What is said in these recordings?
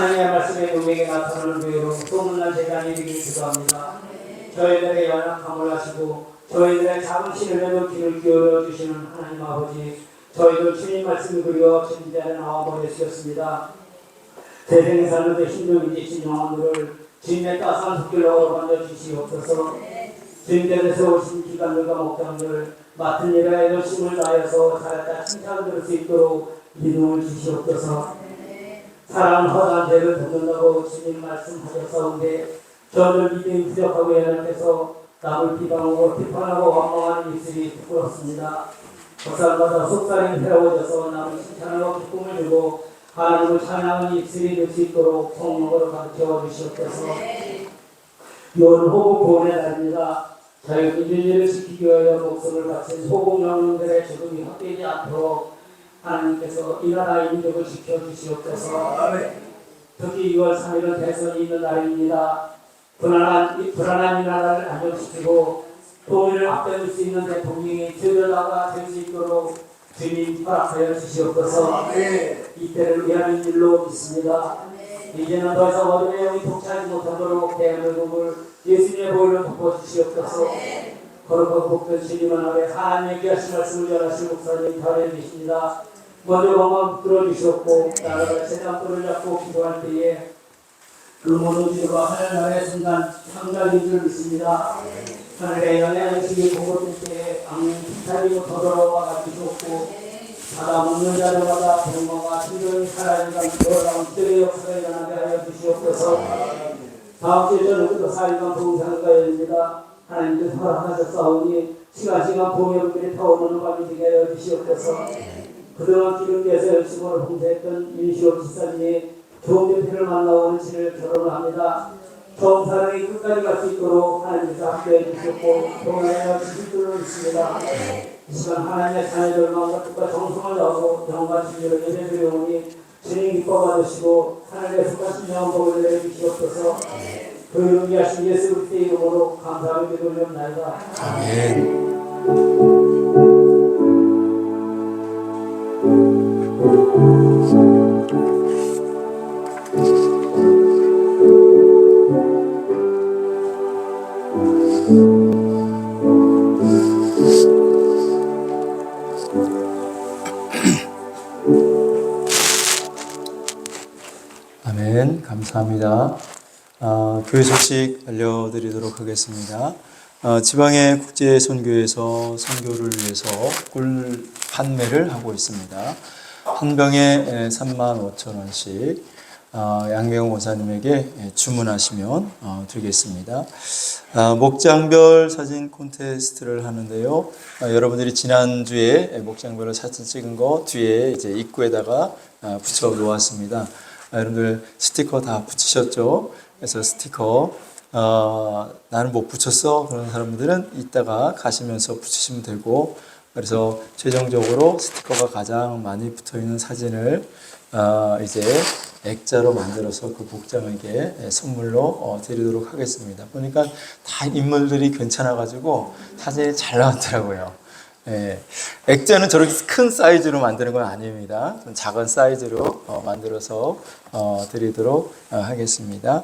하나님의 말씀에 우리에게 나타나는 교회로 소문난 재단이 되기를 기도합니다. 저희들의 연약함을 하시고 저희들의 작은 신음에도 귀를 기울여 주시는 하나님 아버지, 저희들 주님 말씀을 그리워 진지하게 나와버리셨습니다. 세상에 사는데 힘든 지친 영혼들을 주님의 따스한 손길로 만져 주시옵소서. 주님께서 세우신 기관들과 목장들 맡은 일에 열심을 다하여서 잘했다 칭찬 들을 수 있도록 믿음을 주시옵소서. 사랑은 허다한 죄를 돕는다고 주님 말씀하셨사온데 저를 믿음이 부족하고 연약해서 남을 비방하고 비판하고 원망하는 입술이 부끄럽습니다. 적살마다 속살이 회로워져서 남을 칭찬하고 기쁨을 주고 하나님을 찬양하는 입술이 될 수 있도록 성령으로 가르쳐 주시옵소서. 6월 호국 보훈의 날입니다. 자유 민주주의를 지키기 위하여 목숨을 바친 호국 영웅들의 죽음이 헛되지 않도록 하나님께서 이 나라의 민족을 지켜주시옵소서. 특히 2월 3일은 대선이 있는 날입니다. 불안한 이 나라를 안정시키고 통일을 앞세울 수 있는 대통령이 들여다가 될 수 있도록 주님 허락하여 주시옵소서. 이때를 위하는 일로 믿습니다. 이제는 더 이상 어둠의 영이 통치하지 못하도록 대한민국을 예수님의 보혈로 덮어주시옵소서. 거룩하고 복된 주님은 아래 하나님의 귀하신 말씀을 전하실 목사님 다른 계십니다. 먼저 건강 들어주시옵고 나라가 세상 뿔을 잡고 기도할 때에 그 모든 죄가 하늘나라의 순간 상달인 줄 믿습니다. 하늘의 영향의식이 공급될 때에 악령 기타리고 더더러워가 주시옵고 바다 먹는 자들마다 병마가 신경이 살아있는 돌아가는 기도의 역사가 일어나게 하여 주시옵소서. 다음 주에 저는 또 4일간 봉사가입니다. 하나님께서 허락하셨사오니 시간 보혈들이 타오르는 밤이 되게 하여 주시옵소서. 그동안 기름께서 열심으로 봉사했던 윤시호 지사님이 좋은 대표를 만나오는 신을 결혼을 합니다. 처음 사랑이 끝까지 갈 수 있도록 하나님께서 함께해 주셨고 동행하여 주실 줄로 믿습니다. 이 시간 하나님의 자녀들 마음과 뜻과 정성을 다하고 영과 진리로 예배드리오니 주님 기뻐 받으시고 하늘의 속하신 영원 복을 내려주시옵소서. 그 이름 위하신 예수 그리스도의 이름으로 감사하며 기도드리옵나이다. 아멘. 아멘. 감사합니다. 교회 소식 알려드리도록 하겠습니다. 지방의 국제 선교에서 선교를 위해서 꿀 판매를 하고 있습니다. 한 병에 35,000원씩 양명호 원사님에게 주문하시면 드리겠습니다. 목장별 사진 콘테스트를 하는데요. 여러분들이 지난주에 목장별로 사진 찍은 거 뒤에 이제 입구에다가 붙여 놓았습니다. 여러분들 스티커 다 붙이셨죠? 그래서 스티커 나는 못 붙였어 그런 사람들은 이따가 가시면서 붙이시면 되고, 그래서 최종적으로 스티커가 가장 많이 붙어있는 사진을 이제 액자로 만들어서 그 복장에게 선물로 드리도록 하겠습니다. 보니까 다 인물들이 괜찮아가지고 사진이 잘 나왔더라고요. 액자는 저렇게 큰 사이즈로 만드는 건 아닙니다. 좀 작은 사이즈로 만들어서 드리도록 하겠습니다.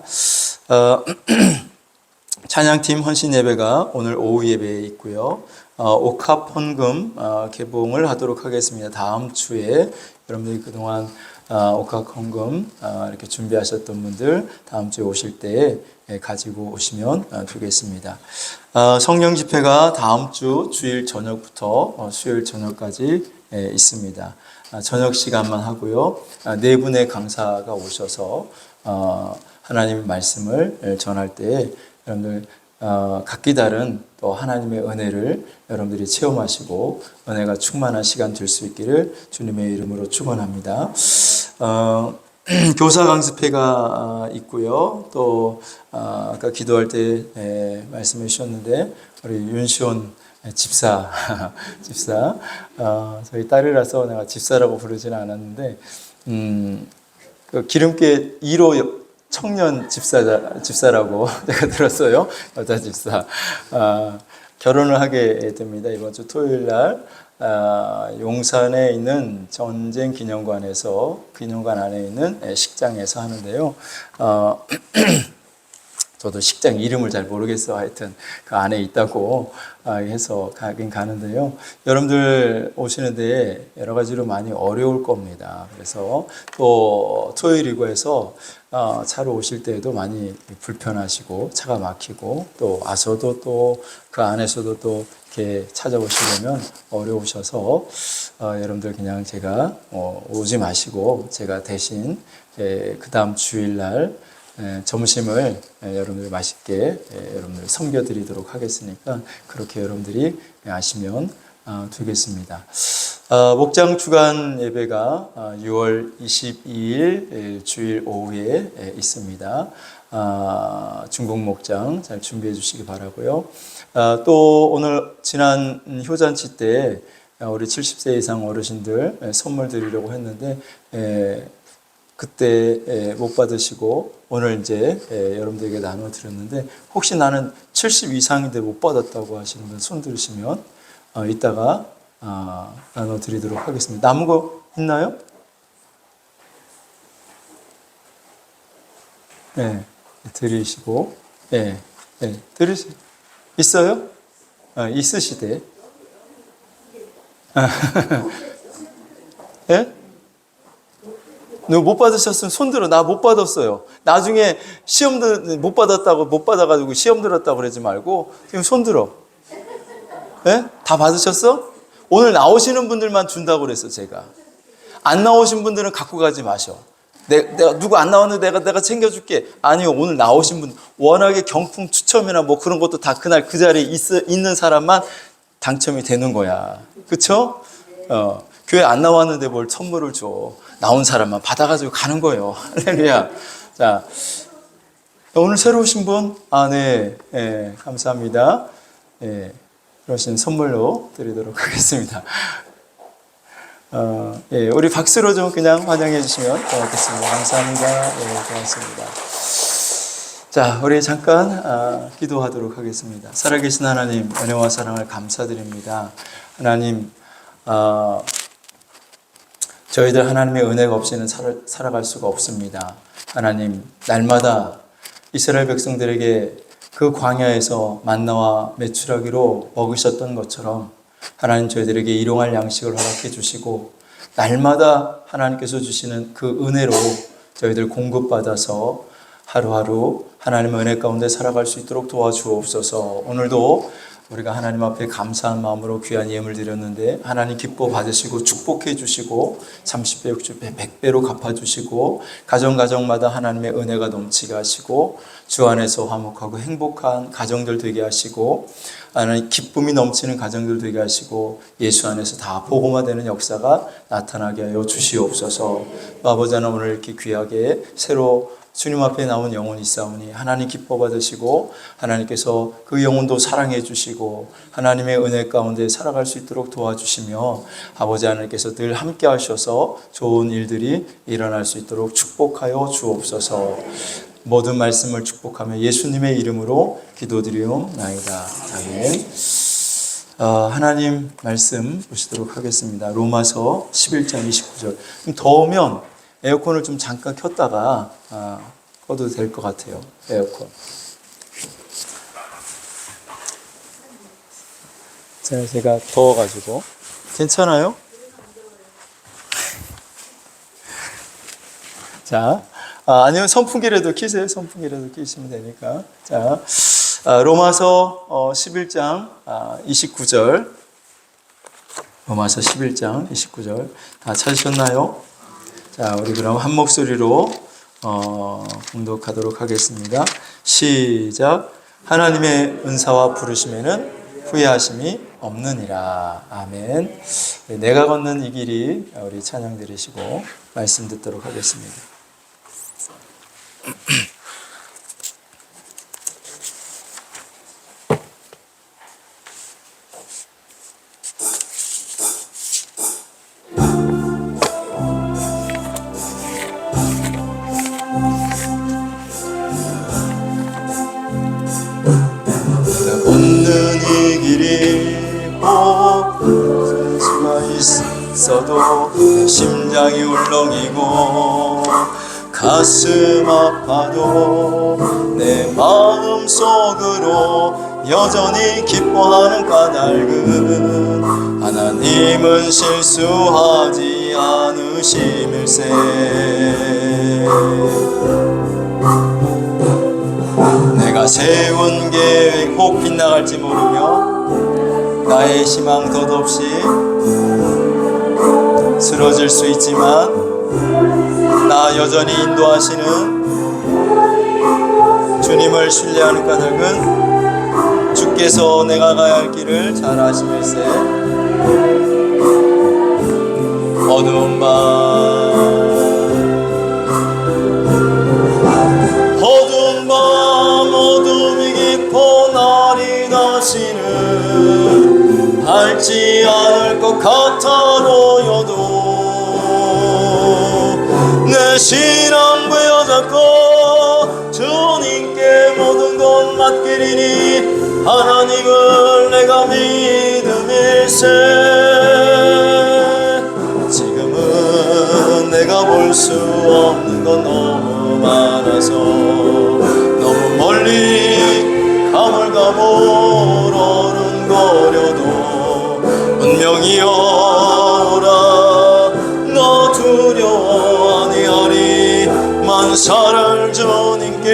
찬양팀 헌신 예배가 오늘 오후 예배에 있고요. 옥합 헌금 개봉을 하도록 하겠습니다. 다음 주에 여러분들이 그동안 옥합 헌금 이렇게 준비하셨던 분들 다음 주에 오실 때 가지고 오시면 되겠습니다. 성령 집회가 다음 주 주일 저녁부터 수요일 저녁까지 있습니다. 저녁 시간만 하고요. 네 분의 강사가 오셔서 하나님의 말씀을 전할 때 여러분들 각기 다른 또 하나님의 은혜를 여러분들이 체험하시고 은혜가 충만한 시간 될 수 있기를 주님의 이름으로 축원합니다. 교사 강습회가 있고요. 또 아까 기도할 때 말씀해 주셨는데 우리 윤시온 집사 저희 딸이라서 내가 집사라고 부르지는 않았는데 그 기름께 1호 청년 집사라고 제가 들었어요. 여자 집사. 결혼을 하게 됩니다. 이번 주 토요일 날 용산에 있는 전쟁 기념관에서 기념관 안에 있는 식장에서 하는데요. 저도 식장 이름을 잘 모르겠어. 하여튼 그 안에 있다고 해서 가긴 가는데요. 여러분들 오시는데 여러 가지로 많이 어려울 겁니다. 그래서 또 토요일이고 해서 차로 오실 때에도 많이 불편하시고 차가 막히고 또 와서도 또 그 안에서도 또 이렇게 찾아오시려면 어려우셔서 여러분들 그냥 제가 오지 마시고 제가 대신 그 다음 주일날 점심을 여러분들 맛있게 여러분들 섬겨드리도록 하겠으니까 그렇게 여러분들이 아시면 되겠습니다. 목장 주간 예배가 6월 22일 주일 오후에 있습니다. 중국 목장 잘 준비해 주시기 바라고요. 또 오늘 지난 효잔치 때 우리 70세 이상 어르신들 선물 드리려고 했는데 그때 못 받으시고 오늘 이제 여러분들에게 나눠 드렸는데 혹시 나는 70 이상인데 못 받았다고 하시는 분 손 들으시면 이따가 나눠 드리도록 하겠습니다. 남은 거 있나요? 네, 드리시고 드리시 있어요? 있으시대. 예? 누구 못 받으셨으면 손들어. 나 못 받았어요. 나중에 시험들 못 받았다고 못 받아가지고 시험 들었다고 그러지 말고 지금 손들어. 예? 다 받으셨어? 오늘 나오시는 분들만 준다고 그랬어 제가. 안 나오신 분들은 갖고 가지 마셔. 내가 누구 안 나왔는데 내가 챙겨줄게. 아니요, 오늘 나오신 분 워낙에 경품 추첨이나 뭐 그런 것도 다 그날 그 자리에 있는 사람만 당첨이 되는 거야. 그쵸? 교회 안 나왔는데 뭘 선물을 줘. 나온 사람만 받아가지고 가는 거예요. 할렐루야. 자, 오늘 새로 오신 분? 네. 감사합니다. 그러신 선물로 드리도록 하겠습니다. 우리 박수로 좀 그냥 환영해 주시면 고맙겠습니다. 감사합니다. 고맙습니다. 자, 우리 잠깐 기도하도록 하겠습니다. 살아계신 하나님, 은혜와 사랑을 감사드립니다. 하나님, 저희들 하나님의 은혜가 없이는 살아갈 수가 없습니다. 하나님, 날마다 이스라엘 백성들에게 그 광야에서 만나와 메추라기로 먹으셨던 것처럼 하나님 저희들에게 일용할 양식을 허락해 주시고 날마다 하나님께서 주시는 그 은혜로 저희들 공급받아서 하루하루 하나님의 은혜 가운데 살아갈 수 있도록 도와주옵소서. 오늘도 우리가 하나님 앞에 감사한 마음으로 귀한 예물 드렸는데 하나님 기뻐 받으시고 축복해 주시고 30배, 60배, 100배로 갚아주시고 가정마다 하나님의 은혜가 넘치게 하시고 주 안에서 화목하고 행복한 가정들 되게 하시고 하나님 기쁨이 넘치는 가정들 되게 하시고 예수 안에서 다 복음화되는 역사가 나타나게 하여 주시옵소서. 아버지 하나님 오늘 이렇게 귀하게 새로 주님 앞에 나온 영혼이 있사오니 하나님 기뻐 받으시고 하나님께서 그 영혼도 사랑해 주시고 하나님의 은혜 가운데 살아갈 수 있도록 도와주시며 아버지 하나님께서 늘 함께 하셔서 좋은 일들이 일어날 수 있도록 축복하여 주옵소서. 모든 말씀을 축복하며 예수님의 이름으로 기도드리옵나이다. 아멘. 하나님 말씀 보시도록 하겠습니다. 로마서 11장 29절. 더우면 에어컨을 좀 잠깐 켰다가 꺼도 될 것 같아요. 에어컨. 제가 더워가지고. 괜찮아요? 자, 아니면 선풍기라도 켜세요. 선풍기라도 켜시면 되니까. 자, 로마서 11장 29절. 로마서 11장 29절. 다 찾으셨나요? 자, 우리 그럼 한 목소리로 봉독하도록 하겠습니다. 시작. 하나님의 은사와 부르심에는 후회하심이 없느니라. 아멘. 내가 걷는 이 길이 우리 찬양 드리시고 말씀 듣도록 하겠습니다. 걷는 이 길이 꼭 있어도 심장이 울렁이고 가슴 아파도 내 마음속으로 여전히 기뻐하는 까닭은 하나님은 실수하지 않으심일세. 내가 세운 계획 혹 빗나갈지 모르며 나의 희망 덧없이 쓰러질 수 있지만 나 여전히 인도하시는 주님을 신뢰하는 까닭은 주께서 내가 가야 할 길을 잘 아시면서 어두운 밤 어둠이 깊어 날이 다시는 밝지 않을 것 같아 보여도 내 신앙 부여잡고 주님께 모든 것 맡기리니 하나님을 내가 믿음일세. 지금은 내가 볼 수 없는 건 너무 많아서 너무 멀리 가물가물 어른거려도 운명이여라 너 두려워 아니하리 만사를 주님께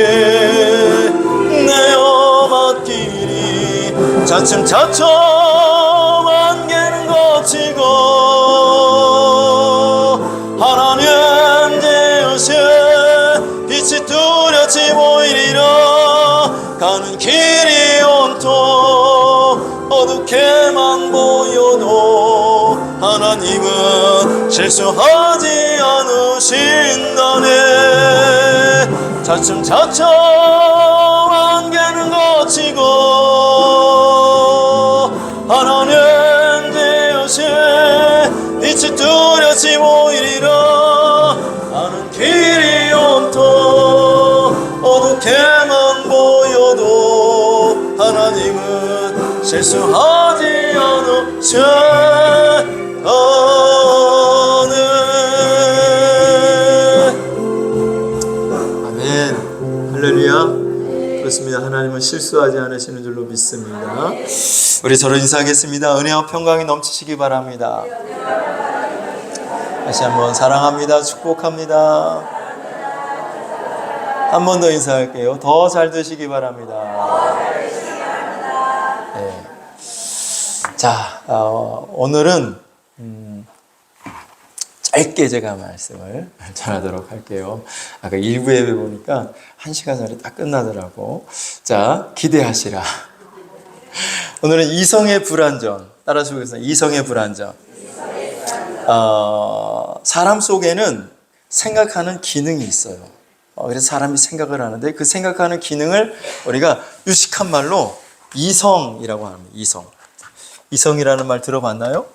내어 맡기리 차츰차츰 안개는 거치고 하나님 되으신 빛이 뚜렷이 보이리라. 가는 길이 온통 어둡게만 보여도 하나님은 실수하지 않으신다네. 차츰차츰 안개는 거치고 하나님 되으신 빛이 뚜렷이 보이리라. 가는 길이 온통 어둡게만 보여도 하나님은 실수하지 않으신다네. 아멘. 할렐루야. 그렇습니다. 하나님은 실수하지 않으시는 줄로 믿습니다. 우리 서로 인사하겠습니다. 은혜와 평강이 넘치시기 바랍니다. 다시 한번 사랑합니다. 축복합니다. 한 번 더 인사할게요. 더 잘 되시기 바랍니다. 네. 자, 오늘은 짧게 제가 말씀을 전하도록 할게요. 아까 1부 예배 보니까 1시간 전에 딱 끝나더라고. 자, 기대하시라. 오늘은 이성의 불완전. 따라서 보겠습니다. 이성의 불완전. 사람 속에는 생각하는 기능이 있어요. 그래서 사람이 생각을 하는데 그 생각하는 기능을 우리가 유식한 말로 이성이라고 합니다. 이성. 이성이라는 말 들어봤나요?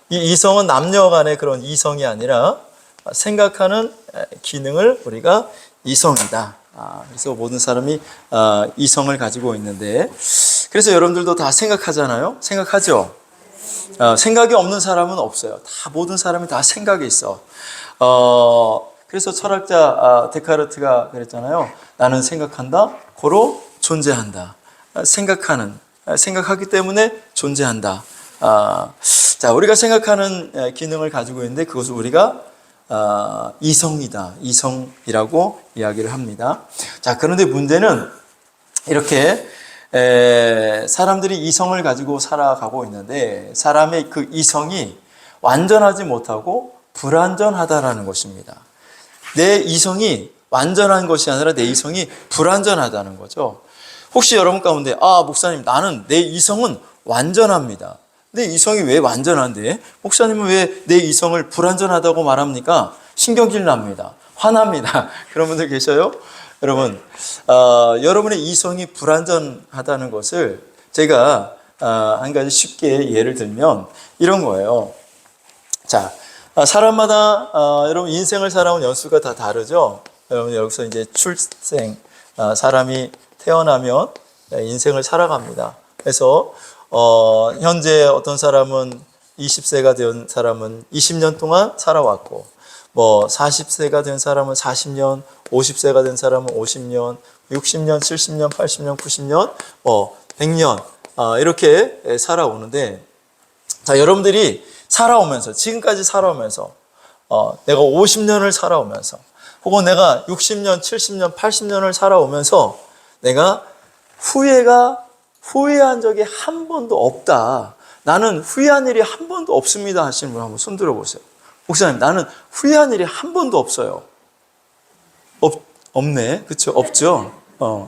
이 이성은 남녀 간의 그런 이성이 아니라 생각하는 기능을 우리가 이성이다. 그래서 모든 사람이 이성을 가지고 있는데 그래서 여러분들도 다 생각하잖아요. 생각하죠? 생각이 없는 사람은 없어요. 다 모든 사람이 다 생각이 있어. 그래서 철학자 데카르트가 그랬잖아요. 나는 생각한다. 고로 존재한다. 생각하기 때문에 존재한다. 자, 우리가 생각하는 기능을 가지고 있는데 그것을 우리가 이성이다. 이성이라고 이야기를 합니다. 자, 그런데 문제는 이렇게 사람들이 이성을 가지고 살아가고 있는데 사람의 그 이성이 완전하지 못하고 불완전하다라는 것입니다. 내 이성이 완전한 것이 아니라 내 이성이 불완전하다는 거죠. 혹시 여러분 가운데 목사님 나는 내 이성은 완전합니다. 내 이성이 왜 완전한데 목사님은 왜 내 이성을 불완전하다고 말합니까? 신경질 납니다. 화납니다. 그런 분들 계셔요? 여러분, 여러분의 이성이 불완전하다는 것을 제가 한 가지 쉽게 예를 들면 이런 거예요. 자, 사람마다 여러분 인생을 살아온 연수가 다 다르죠. 여러분 여기서 이제 출생, 사람이 태어나면 인생을 살아갑니다. 그래서 현재 어떤 사람은 20세가 된 사람은 20년 동안 살아왔고, 뭐 40세가 된 사람은 40년, 50세가 된 사람은 50년, 60년, 70년, 80년, 90년, 뭐 100년 이렇게 살아오는데, 자, 여러분들이 살아오면서, 지금까지 살아오면서, 내가 50년을 살아오면서, 혹은 내가 60년, 70년, 80년을 살아오면서 내가 후회한 적이 한 번도 없다. 나는 후회한 일이 한 번도 없습니다 하시는 분 한번 손 들어보세요. 목사님, 나는 후회한 일이 한 번도 없어요. 없네. 그렇죠? 없죠?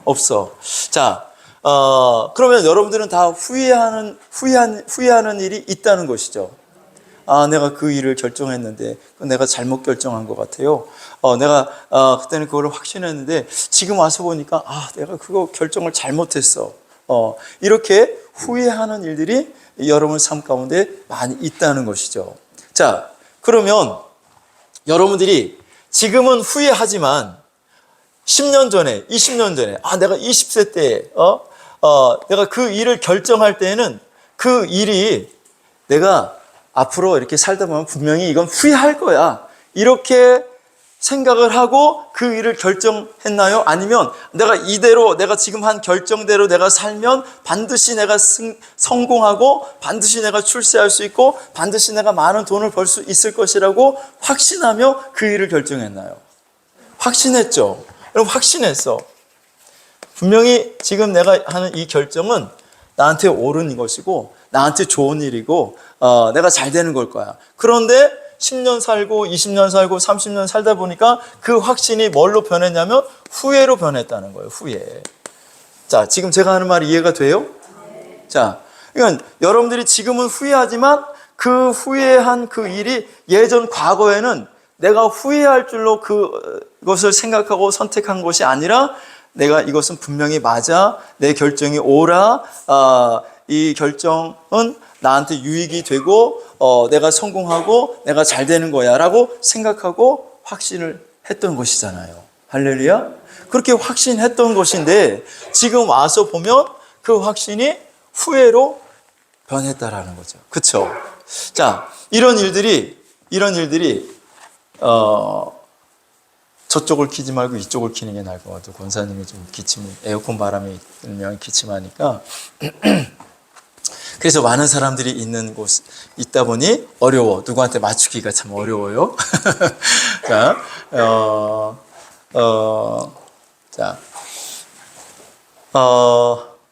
없어. 자, 그러면 여러분들은 다 후회하는 일이 있다는 것이죠. 아, 내가 그 일을 결정했는데 내가 잘못 결정한 것 같아요. 내가 그때는 그거를 확신했는데 지금 와서 보니까 내가 그거 결정을 잘못했어. 이렇게 후회하는 일들이 여러분 삶 가운데 많이 있다는 것이죠. 자, 그러면 여러분들이 지금은 후회하지만 10년 전에, 20년 전에, 내가 20세 때, 내가 그 일을 결정할 때에는 그 일이 내가 앞으로 이렇게 살다 보면 분명히 이건 후회할 거야. 이렇게 생각을 하고 그 일을 결정했나요? 아니면 내가 지금 한 결정대로 내가 살면 반드시 내가 성공하고 반드시 내가 출세할 수 있고 반드시 내가 많은 돈을 벌 수 있을 것이라고 확신하며 그 일을 결정했나요? 확신했죠. 여러분, 확신했어. 분명히 지금 내가 하는 이 결정은 나한테 옳은 것이고 나한테 좋은 일이고 내가 잘 되는 걸 거야. 그런데 10년 살고 20년 살고 30년 살다 보니까 그 확신이 뭘로 변했냐면 후회로 변했다는 거예요. 후회. 자, 지금 제가 하는 말이 이해가 돼요? 자, 그러니까 여러분들이 지금은 후회하지만 그 후회한 그 일이 예전 과거에는 내가 후회할 줄로 그것을 생각하고 선택한 것이 아니라 내가 이것은 분명히 맞아, 내 결정이 옳아, 이 결정은 나한테 유익이 되고 내가 성공하고 내가 잘 되는 거야 라고 생각하고 확신을 했던 것이잖아요. 할렐루야. 그렇게 확신했던 것인데 지금 와서 보면 그 확신이 후회로 변했다라는 거죠. 그렇죠? 자, 이런 일들이 저쪽을 키지 말고 이쪽을 키는 게 나을 것 같아요. 권사님이 좀 에어컨 바람이 들면 기침하니까. 그래서 많은 사람들이 있는 곳 있다 보니 어려워. 누구한테 맞추기가 참 어려워요. 자,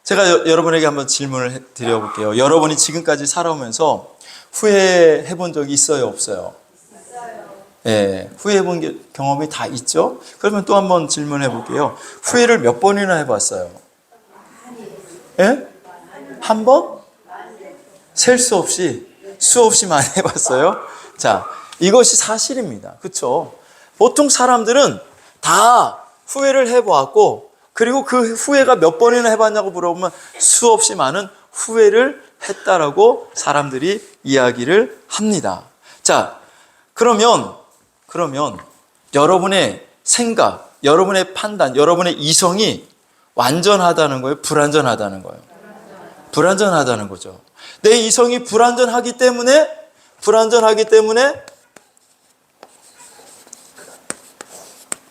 제가 여러분에게 한번 질문을 드려볼게요. 여러분이 지금까지 살아오면서 후회해 본 적이 있어요, 없어요? 예, 후회해 본 경험이 다 있죠? 그러면 또 한번 질문해 볼게요. 후회를 몇 번이나 해봤어요? 예? 한 번? 셀 수 없이, 수없이 많이 해봤어요? 자, 이것이 사실입니다. 그렇죠? 보통 사람들은 다 후회를 해보았고, 그리고 그 후회가 몇 번이나 해봤냐고 물어보면 수없이 많은 후회를 했다라고 사람들이 이야기를 합니다. 자, 그러면 여러분의 생각, 여러분의 판단, 여러분의 이성이 완전하다는 거예요? 불완전하다는 거예요? 불완전하다는 거죠. 내 이성이 불완전하기 때문에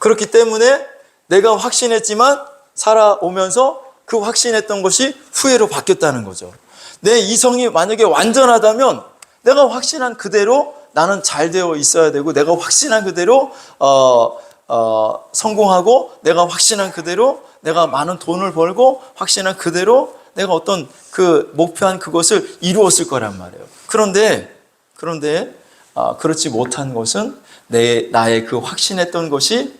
그렇기 때문에 내가 확신했지만 살아오면서 그 확신했던 것이 후회로 바뀌었다는 거죠. 내 이성이 만약에 완전하다면 내가 확신한 그대로 나는 잘 되어 있어야 되고 내가 확신한 그대로 성공하고 내가 확신한 그대로 내가 많은 돈을 벌고 확신한 그대로 내가 어떤 그 목표한 그것을 이루었을 거란 말이에요. 그런데 그렇지 못한 것은 나의 그 확신했던 것이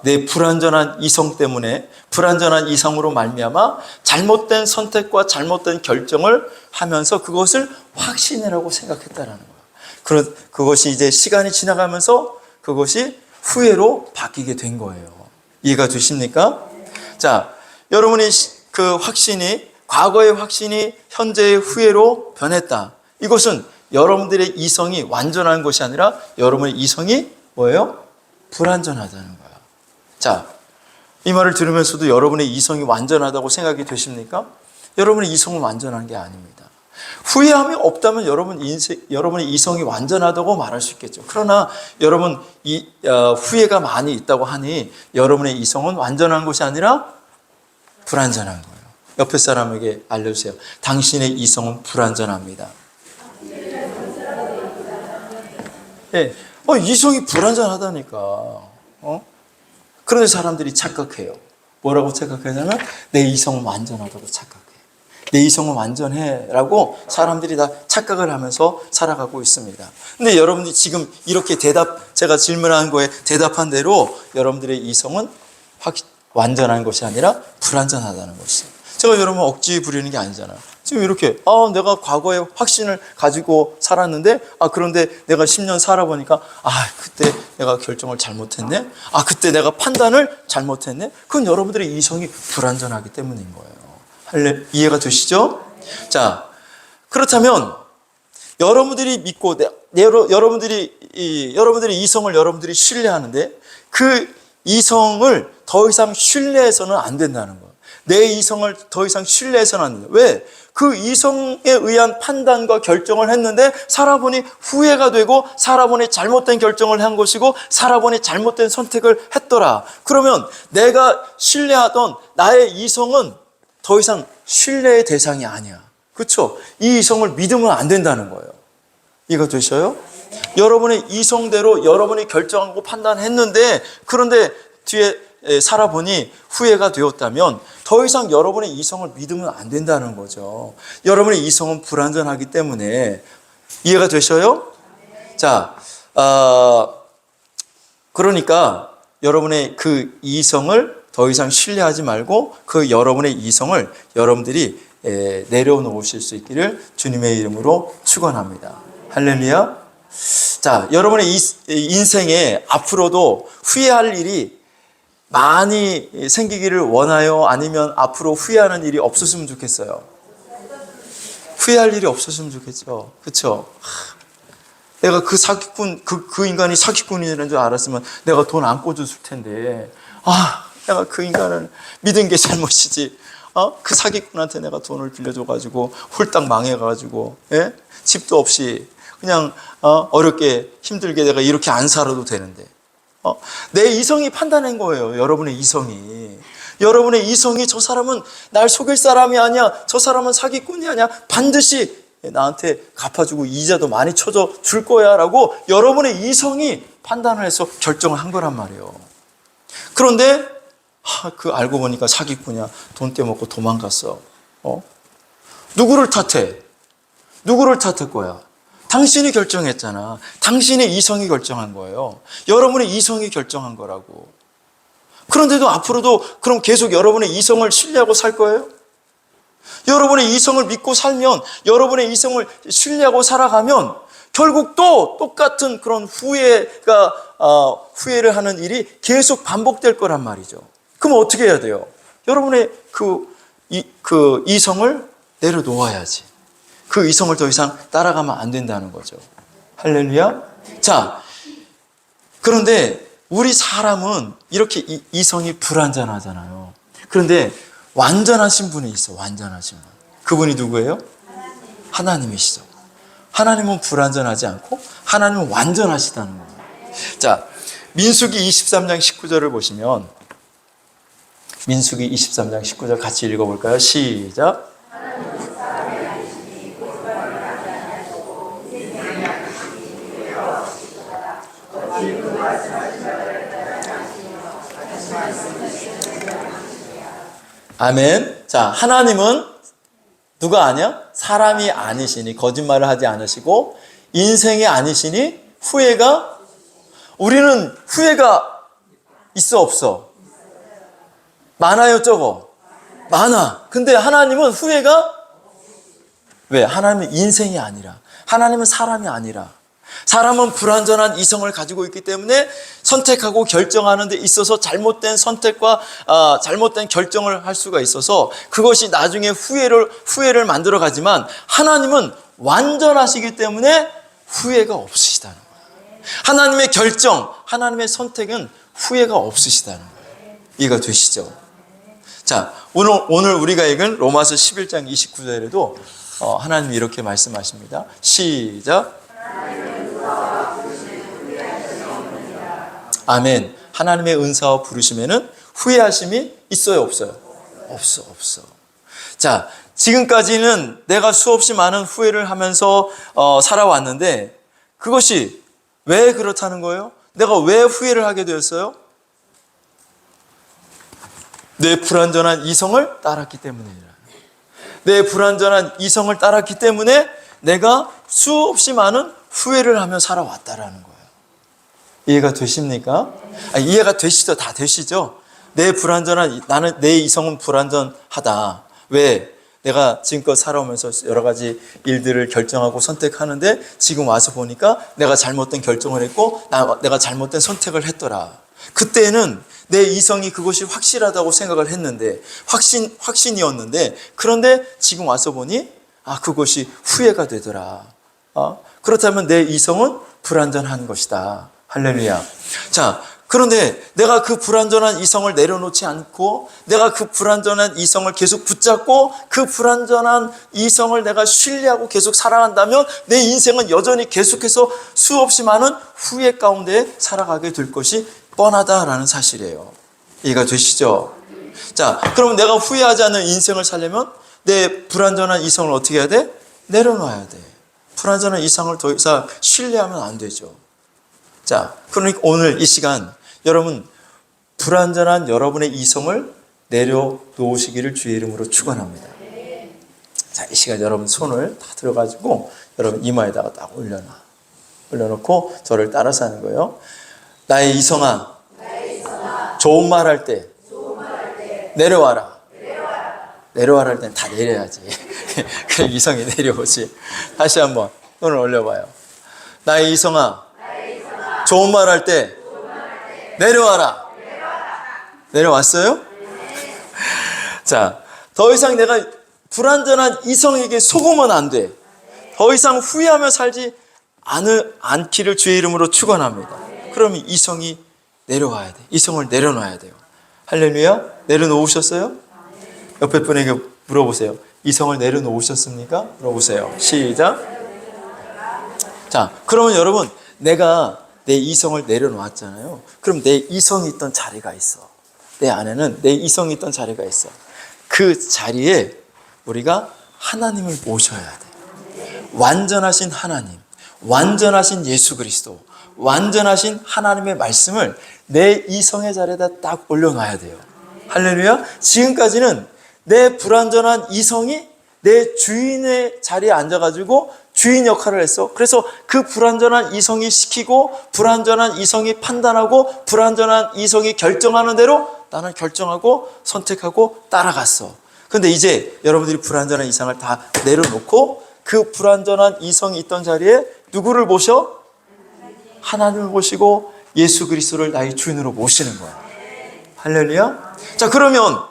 내 불완전한 이성 때문에 불완전한 이성으로 말미암아 잘못된 선택과 잘못된 결정을 하면서 그것을 확신이라고 생각했다라는 거예요. 그것이 이제 시간이 지나가면서 그것이 후회로 바뀌게 된 거예요. 이해가 되십니까? 자, 여러분이 그 확신이 과거의 확신이 현재의 후회로 변했다. 이것은 여러분들의 이성이 완전한 것이 아니라 여러분의 이성이 뭐예요? 불완전하다는 거예요. 자, 이 말을 들으면서도 여러분의 이성이 완전하다고 생각이 되십니까? 여러분의 이성은 완전한 게 아닙니다. 후회함이 없다면 여러분의 이성이 완전하다고 말할 수 있겠죠. 그러나 여러분 후회가 많이 있다고 하니 여러분의 이성은 완전한 것이 아니라 불완전한 거예요. 옆에 사람에게 알려주세요. 당신의 이성은 불완전합니다. 예, 이성이 불완전하다니까. 그런데 사람들이 착각해요. 뭐라고 착각하냐면 내 이성은 완전하다고 착각해요. 내 이성은 완전해라고 사람들이 다 착각을 하면서 살아가고 있습니다. 근데 여러분들이 지금 이렇게 제가 질문한 거에 대답한 대로 여러분들의 이성은 완전한 것이 아니라 불완전하다는 것이에요. 제가 여러분 억지 부리는 게 아니잖아요. 지금 이렇게 내가 과거에 확신을 가지고 살았는데 그런데 내가 10년 살아보니까 그때 내가 결정을 잘못했네. 그때 내가 판단을 잘못했네. 그건 여러분들의 이성이 불완전하기 때문인 거예요. 이해가 되시죠? 자, 그렇다면 여러분들이 믿고 여러분들의 이성을 여러분들이 신뢰하는데 그 이성을 더 이상 신뢰해서는 안 된다는 거예요. 내 이성을 더 이상 신뢰해서는 안 된다. 왜? 그 이성에 의한 판단과 결정을 했는데 살아보니 후회가 되고 살아보니 잘못된 결정을 한 것이고 살아보니 잘못된 선택을 했더라. 그러면 내가 신뢰하던 나의 이성은 더 이상 신뢰의 대상이 아니야. 그렇죠? 이 이성을 믿으면 안 된다는 거예요. 이해가 되셔요? 여러분의 이성대로 여러분이 결정하고 판단했는데 그런데 뒤에 살아보니 후회가 되었다면 더 이상 여러분의 이성을 믿으면 안 된다는 거죠. 여러분의 이성은 불완전하기 때문에. 이해가 되셔요? 자, 그러니까 여러분의 그 이성을 더 이상 신뢰하지 말고 그 여러분의 이성을 여러분들이 내려놓으실 수 있기를 주님의 이름으로 축원합니다. 할렐루야. 자, 여러분의 인생에 앞으로도 후회할 일이 많이 생기기를 원하요? 아니면 앞으로 후회하는 일이 없었으면 좋겠어요? 후회할 일이 없었으면 좋겠죠. 그렇죠? 내가 그 사기꾼, 그 인간이 사기꾼이라는 줄 알았으면 내가 돈 안 꿔줬을 텐데 내가 그 인간을 믿은 게 잘못이지. 그 사기꾼한테 내가 돈을 빌려줘가지고 홀딱 망해가지고 집도 없이 그냥 어렵게 힘들게 내가 이렇게 안 살아도 되는데 내 이성이 판단한 거예요. 여러분의 이성이. 여러분의 이성이 저 사람은 날 속일 사람이 아니야. 저 사람은 사기꾼이 아니야. 반드시 나한테 갚아주고 이자도 많이 쳐줘 줄 거야 라고 여러분의 이성이 판단을 해서 결정을 한 거란 말이에요. 그런데 그 알고 보니까 사기꾼이야. 돈 떼먹고 도망갔어. 누구를 탓해? 누구를 탓할 거야? 당신이 결정했잖아. 당신의 이성이 결정한 거예요. 여러분의 이성이 결정한 거라고. 그런데도 앞으로도 그럼 계속 여러분의 이성을 신뢰하고 살 거예요? 여러분의 이성을 믿고 살면, 여러분의 이성을 신뢰하고 살아가면 결국 또 똑같은 그런 후회를 하는 일이 계속 반복될 거란 말이죠. 그럼 어떻게 해야 돼요? 여러분의 그 이성을 내려놓아야지. 그 이성을 더 이상 따라가면 안 된다는 거죠. 할렐루야. 자, 그런데 우리 사람은 이렇게 이성이 불완전하잖아요. 그런데 완전하신 분이 있어. 완전하신 분. 그분이 누구예요? 하나님이시죠. 하나님은 불완전하지 않고 하나님은 완전하시다는 거예요. 자, 민수기 23장 19절을 보시면 민수기 23장 19절 같이 읽어볼까요? 시작. 아멘. 자, 하나님은 누가 아니야? 사람이 아니시니 거짓말을 하지 않으시고 인생이 아니시니 후회가, 우리는 후회가 있어 없어? 많아요 적어? 많아. 근데 하나님은 후회가, 왜? 하나님은 인생이 아니라, 하나님은 사람이 아니라, 사람은 불완전한 이성을 가지고 있기 때문에 선택하고 결정하는 데 있어서 잘못된 선택과 잘못된 결정을 할 수가 있어서 그것이 나중에 후회를 만들어 가지만 하나님은 완전하시기 때문에 후회가 없으시다는 거예요. 하나님의 결정, 하나님의 선택은 후회가 없으시다는 거예요. 이해가 되시죠? 자, 오늘 우리가 읽은 로마서 11장 29절에도 하나님이 이렇게 말씀하십니다. 시작. 아멘. 하나님의 은사와 부르심에는 후회하심이 있어요, 없어요? 없어. 자, 지금까지는 내가 수없이 많은 후회를 하면서 살아왔는데 그것이 왜 그렇다는 거예요? 내가 왜 후회를 하게 되었어요? 내 불완전한 이성을 따랐기 때문이라. 내 불완전한 이성을 따랐기 때문에 내가 수없이 많은 후회를 하며 살아왔다라는 거예요. 이해가 되십니까? 이해가 되시죠? 다 되시죠? 나는 내 이성은 불완전하다. 왜? 내가 지금껏 살아오면서 여러 가지 일들을 결정하고 선택하는데 지금 와서 보니까 내가 잘못된 결정을 했고 내가 잘못된 선택을 했더라. 그때는 내 이성이 그것이 확실하다고 생각을 했는데 확신이었는데 그런데 지금 와서 보니 그것이 후회가 되더라. 그렇다면 내 이성은 불완전한 것이다. 할렐루야. 자, 그런데 내가 그 불완전한 이성을 내려놓지 않고 내가 그 불완전한 이성을 계속 붙잡고 그 불완전한 이성을 내가 신뢰하고 계속 살아간다면 내 인생은 여전히 계속해서 수없이 많은 후회 가운데 살아가게 될 것이 뻔하다라는 사실이에요. 이해가 되시죠? 자, 그럼 내가 후회하지 않는 인생을 살려면 내 불완전한 이성을 어떻게 해야 돼? 내려놔야 돼. 불완전한 이성을 더 이상 신뢰하면 안 되죠. 자, 그러니까 오늘 이 시간 여러분 불완전한 여러분의 이성을 내려놓으시기를 주의 이름으로 축원합니다. 자, 이 시간 여러분 손을 다 들어가지고 여러분 이마에다가 딱 올려놓고 저를 따라서 하는 거예요. 나의 이성아, 좋은 말 할 때 내려와라. 내려와라 할 때는 다 내려야지. 그래 이성이 내려오지. 다시 한번 손을 올려봐요. 나의 이성아, 좋은 말 할 때 내려와라. 내려왔어요? 자, 더 이상 내가 불완전한 이성에게 속으면 안 돼. 더 이상 후회하며 살지 않기를 주의 이름으로 축원합니다. 그러면 이성이 내려와야 돼. 이성을 내려놔야 돼요. 할렐루야. 내려놓으셨어요? 옆에 분에게 물어보세요. 이성을 내려놓으셨습니까? 물어보세요. 시작. 자, 그러면 여러분 내가 내 이성을 내려놓았잖아요. 그럼 내 이성이 있던 자리가 있어. 내 안에는 내 이성이 있던 자리가 있어. 그 자리에 우리가 하나님을 모셔야 돼. 완전하신 하나님, 완전하신 예수 그리스도, 완전하신 하나님의 말씀을 내 이성의 자리에다 딱 올려놔야 돼요. 할렐루야. 지금까지는 내 불완전한 이성이 내 주인의 자리에 앉아가지고 주인 역할을 했어. 그래서 그 불완전한 이성이 시키고 불완전한 이성이 판단하고 불완전한 이성이 결정하는 대로 나는 결정하고 선택하고 따라갔어. 근데 이제 여러분들이 불완전한 이성을 다 내려놓고 그 불완전한 이성이 있던 자리에 누구를 모셔? 하나님을 모시고 예수 그리스도를 나의 주인으로 모시는 거야. 할렐루야. 자, 그러면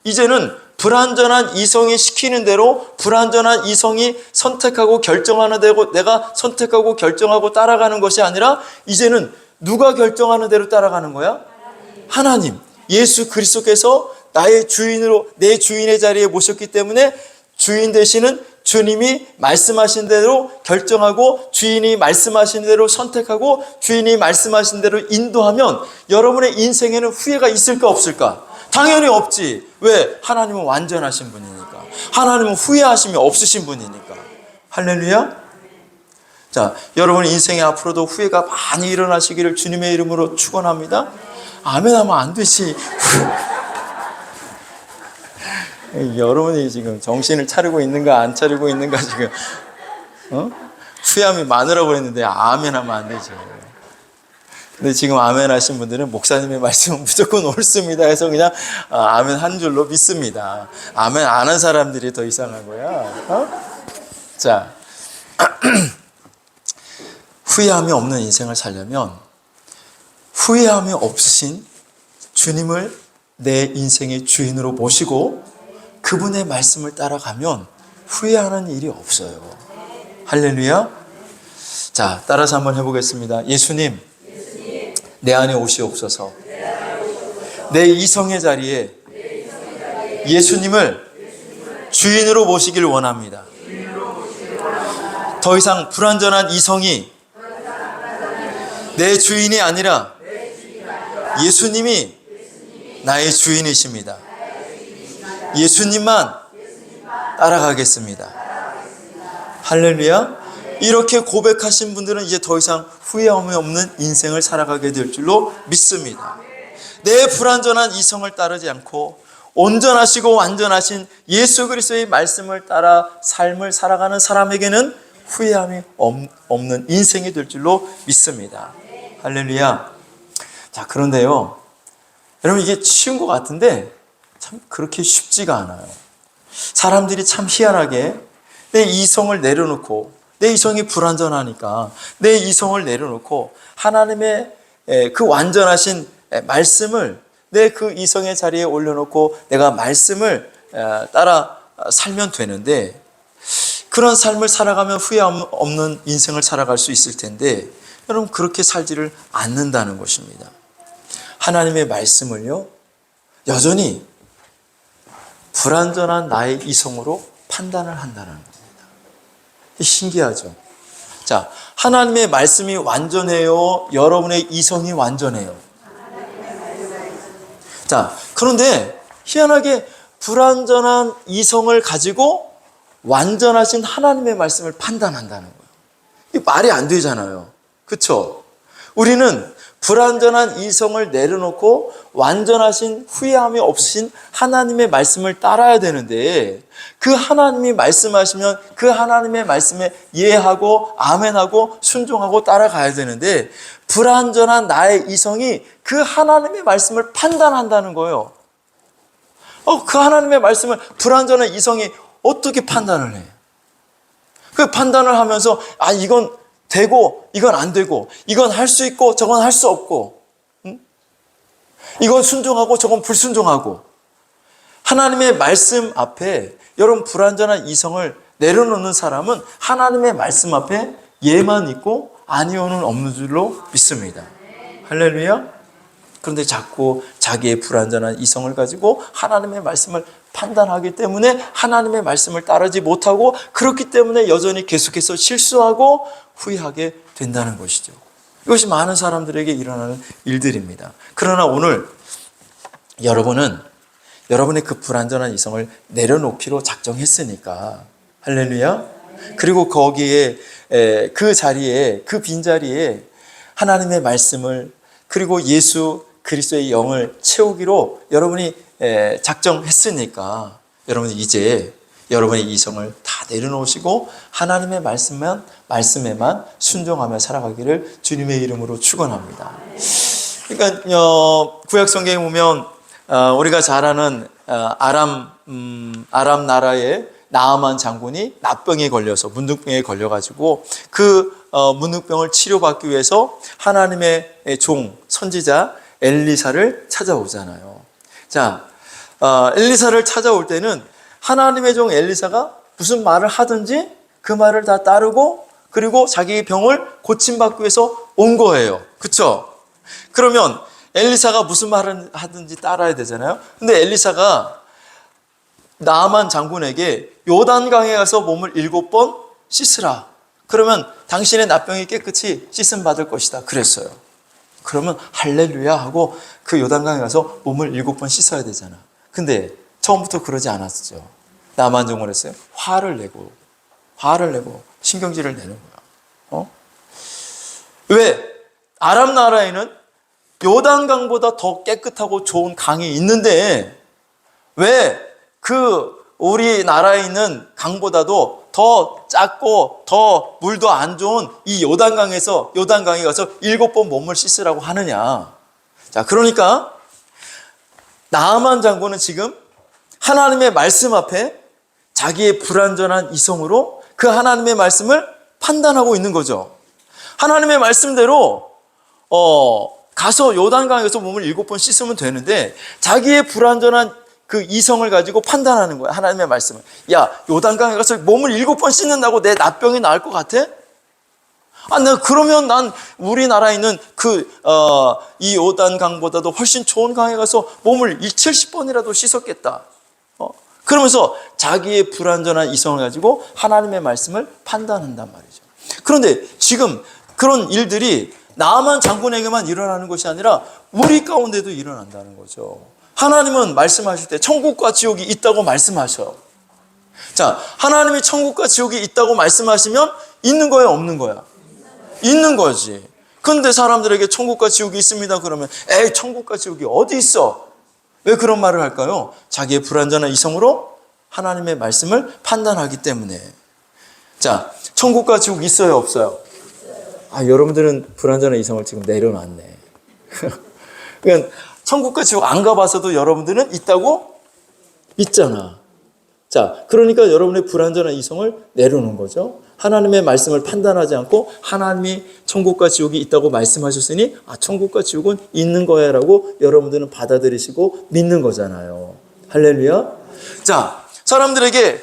이제는 불완전한 이성이 시키는 대로 불완전한 이성이 선택하고 결정하는 대로 내가 선택하고 결정하고 따라가는 것이 아니라 이제는 누가 결정하는 대로 따라가는 거야? 하나님, 예수 그리스도께서 나의 주인으로 내 주인의 자리에 모셨기 때문에 주인 되시는 주님이 말씀하신 대로 결정하고 주인이 말씀하신 대로 선택하고 주인이 말씀하신 대로 인도하면 여러분의 인생에는 후회가 있을까 없을까? 당연히 없지. 왜? 하나님은 완전하신 분이니까. 하나님은 후회하심이 없으신 분이니까. 할렐루야. 자, 여러분 인생에 앞으로도 후회가 많이 일어나시기를 주님의 이름으로 축원합니다. 아멘 하면 안 되지. 여러분이 지금 정신을 차리고 있는가 안 차리고 있는가 지금 후회함이 많으라고 했는데 아멘 하면 안 되죠. 근데 지금 아멘 하신 분들은 목사님의 말씀은 무조건 옳습니다 해서 그냥 아멘 한 줄로 믿습니다. 아멘 안 한 사람들이 더 이상한 거야. 자, 후회함이 없는 인생을 살려면 후회함이 없으신 주님을 내 인생의 주인으로 모시고 그분의 말씀을 따라가면 후회하는 일이 없어요. 할렐루야. 자, 따라서 한번 해보겠습니다. 예수님, 내 안에 오시옵소서. 내 이성의 자리에 예수님을 주인으로 모시길 원합니다. 더 이상 불완전한 이성이 내 주인이 아니라 예수님이 나의 주인이십니다. 예수님만 따라가겠습니다. 할렐루야. 이렇게 고백하신 분들은 이제 더 이상 후회함이 없는 인생을 살아가게 될 줄로 믿습니다. 내 불완전한 이성을 따르지 않고 온전하시고 완전하신 예수 그리스도의 말씀을 따라 삶을 살아가는 사람에게는 후회함이 없는 인생이 될 줄로 믿습니다. 할렐루야. 자, 그런데요, 여러분, 이게 쉬운 것 같은데 참 그렇게 쉽지가 않아요. 사람들이 참 희한하게 내 이성을 내려놓고, 내 이성이 불완전하니까 내 이성을 내려놓고 하나님의 그 완전하신 말씀을 내 그 이성의 자리에 올려놓고 내가 말씀을 따라 살면 되는데, 그런 삶을 살아가면 후회 없는 인생을 살아갈 수 있을 텐데, 여러분, 그렇게 살지를 않는다는 것입니다. 하나님의 말씀을요, 여전히 불완전한 나의 이성으로 판단을 한다는 겁니다. 신기하죠? 자, 하나님의 말씀이 완전해요? 여러분의 이성이 완전해요? 자, 그런데 희한하게 불완전한 이성을 가지고 완전하신 하나님의 말씀을 판단한다는 거예요. 이게 말이 안 되잖아요. 그렇죠? 우리는 불완전한 이성을 내려놓고 완전하신 후회함이 없으신 하나님의 말씀을 따라야 되는데, 그 하나님이 말씀하시면 그 하나님의 말씀에 예하고 아멘하고 순종하고 따라가야 되는데, 불완전한 나의 이성이 그 하나님의 말씀을 판단한다는 거예요. 그 하나님의 말씀을 불완전한 이성이 어떻게 판단을 해? 그 판단을 하면서 이건 되고 이건 안 되고, 이건 할 수 있고 저건 할 수 없고, 이건 순종하고 저건 불순종하고. 하나님의 말씀 앞에 여러분 불완전한 이성을 내려놓는 사람은 하나님의 말씀 앞에 예만 있고 아니오는 없는 줄로 믿습니다. 할렐루야. 그런데 자꾸 자기의 불완전한 이성을 가지고 하나님의 말씀을 판단하기 때문에 하나님의 말씀을 따르지 못하고, 그렇기 때문에 여전히 계속해서 실수하고 후회하게 된다는 것이죠. 이것이 많은 사람들에게 일어나는 일들입니다. 그러나 오늘 여러분은 여러분의 그 불완전한 이성을 내려놓기로 작정했으니까, 할렐루야. 그리고 거기에 그 자리에, 그 빈자리에 하나님의 말씀을, 그리고 예수 그리스도의 영을 채우기로 여러분이 작정했으니까, 여러분이 이제 여러분의 이성을 다 내려놓으시고 하나님의 말씀에만 순종하며 살아가기를 주님의 이름으로 축원합니다. 그러니까 구약 성경에 보면 우리가 잘 아는 아람 나라의 나아만 장군이 납병에 걸려서, 문둥병에 걸려가지고 그 문둥병을 치료받기 위해서 하나님의 종 선지자 엘리사를 찾아오잖아요. 자, 엘리사를 찾아올 때는 하나님의 종 엘리사가 무슨 말을 하든지 그 말을 다 따르고, 그리고 자기의 병을 고침받기 위해서 온 거예요. 그렇죠? 그러면 엘리사가 무슨 말을 하든지 따라야 되잖아요. 근데 엘리사가 나아만 장군에게 요단강에 가서 몸을 7번 씻으라. 그러면 당신의 납병이 깨끗이 씻음 받을 것이다. 그랬어요. 그러면 할렐루야 하고 그 요단강에 가서 몸을 7번 씻어야 되잖아. 근데 처음부터 그러지 않았죠. 나아만 장군은 했어요. 화를 내고 신경질을 내는 거야. 왜? 아람 나라에는 요단강보다 더 깨끗하고 좋은 강이 있는데, 왜 우리나라에 있는 강보다도 더 작고 더 물도 안 좋은 이 요단강에 가서 7번 몸을 씻으라고 하느냐? 자, 그러니까 나아만 장군은 지금 하나님의 말씀 앞에 자기의 불완전한 이성으로 그 하나님의 말씀을 판단하고 있는 거죠. 하나님의 말씀대로 가서 요단강에 가서 몸을 7번 씻으면 되는데, 자기의 불완전한 그 이성을 가지고 판단하는 거야. 하나님의 말씀을. 야, 요단강에 가서 몸을 7번 씻는다고 내 납병이 나을 것 같아? 그러면 난 우리나라에 있는 이 요단강보다도 훨씬 좋은 강에 가서 몸을 70번이라도 씻었겠다. 그러면서 자기의 불완전한 이성을 가지고 하나님의 말씀을 판단한단 말이죠. 그런데 지금 그런 일들이 나만 장군에게만 일어나는 것이 아니라 우리 가운데도 일어난다는 거죠. 하나님은 말씀하실 때 천국과 지옥이 있다고 말씀하셔요. 자, 하나님이 천국과 지옥이 있다고 말씀하시면 있는 거야, 없는 거야? 있는 거지. 근데 사람들에게 천국과 지옥이 있습니다 그러면 에이, 천국과 지옥이 어디 있어? 왜 그런 말을 할까요? 자기의 불완전한 이성으로 하나님의 말씀을 판단하기 때문에. 자, 천국과 지옥 있어요, 없어요? 아, 여러분들은 불완전한 이성을 지금 내려놨네. 그러니까 천국과 지옥 안 가봐서도 여러분들은 있다고 믿잖아. 자, 그러니까 여러분의 불완전한 이성을 내려놓은 거죠. 하나님의 말씀을 판단하지 않고 하나님이 천국과 지옥이 있다고 말씀하셨으니 아, 천국과 지옥은 있는 거야 라고 여러분들은 받아들이시고 믿는 거잖아요. 할렐루야. 자, 사람들에게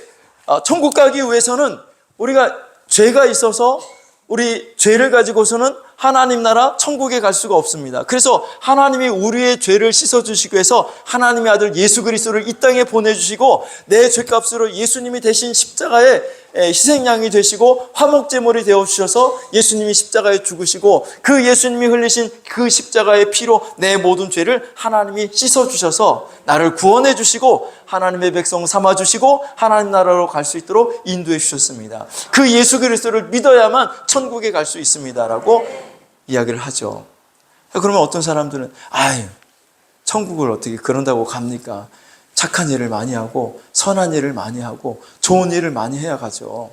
천국 가기 위해서는 우리가 죄가 있어서 우리 죄를 가지고서는 하나님 나라 천국에 갈 수가 없습니다. 그래서 하나님이 우리의 죄를 씻어주시기 위해서 하나님의 아들 예수 그리스도를 이 땅에 보내주시고 내 죄값으로 예수님이 대신 십자가에 희생양이 되시고 화목제물이 되어주셔서 예수님이 십자가에 죽으시고 그 예수님이 흘리신 그 십자가의 피로 내 모든 죄를 하나님이 씻어주셔서 나를 구원해 주시고 하나님의 백성 삼아주시고 하나님 나라로 갈 수 있도록 인도해 주셨습니다. 그 예수 그리스도를 믿어야만 천국에 갈 수 있습니다라고 이야기를 하죠. 그러면 어떤 사람들은 아유, 천국을 어떻게 그런다고 갑니까? 착한 일을 많이 하고 선한 일을 많이 하고 좋은 일을 많이 해야 가죠.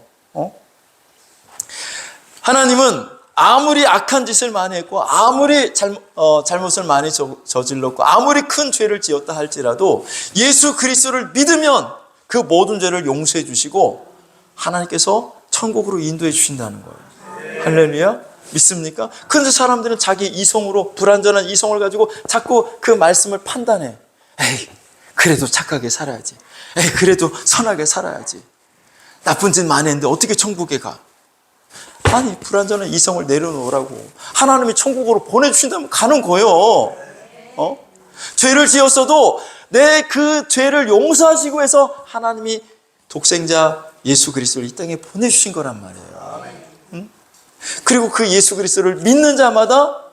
하나님은 아무리 악한 짓을 많이 했고 아무리 잘못을 많이 저질렀고 아무리 큰 죄를 지었다 할지라도 예수 그리스도를 믿으면 그 모든 죄를 용서해 주시고 하나님께서 천국으로 인도해 주신다는 거예요. 할렐루야. 믿습니까? 그런데 사람들은 자기 이성으로 불완전한 이성을 가지고 자꾸 그 말씀을 판단해. 에이, 그래도 착하게 살아야지. 에이, 그래도 선하게 살아야지. 나쁜 짓 많이 했는데 어떻게 천국에 가? 아니, 불완전한 이성을 내려놓으라고. 하나님이 천국으로 보내주신다면 가는 거예요. 죄를 지었어도 내 그 죄를 용서하시고 해서 하나님이 독생자 예수 그리스도를 이 땅에 보내주신 거란 말이에요. 그리고 그 예수 그리스도를 믿는 자마다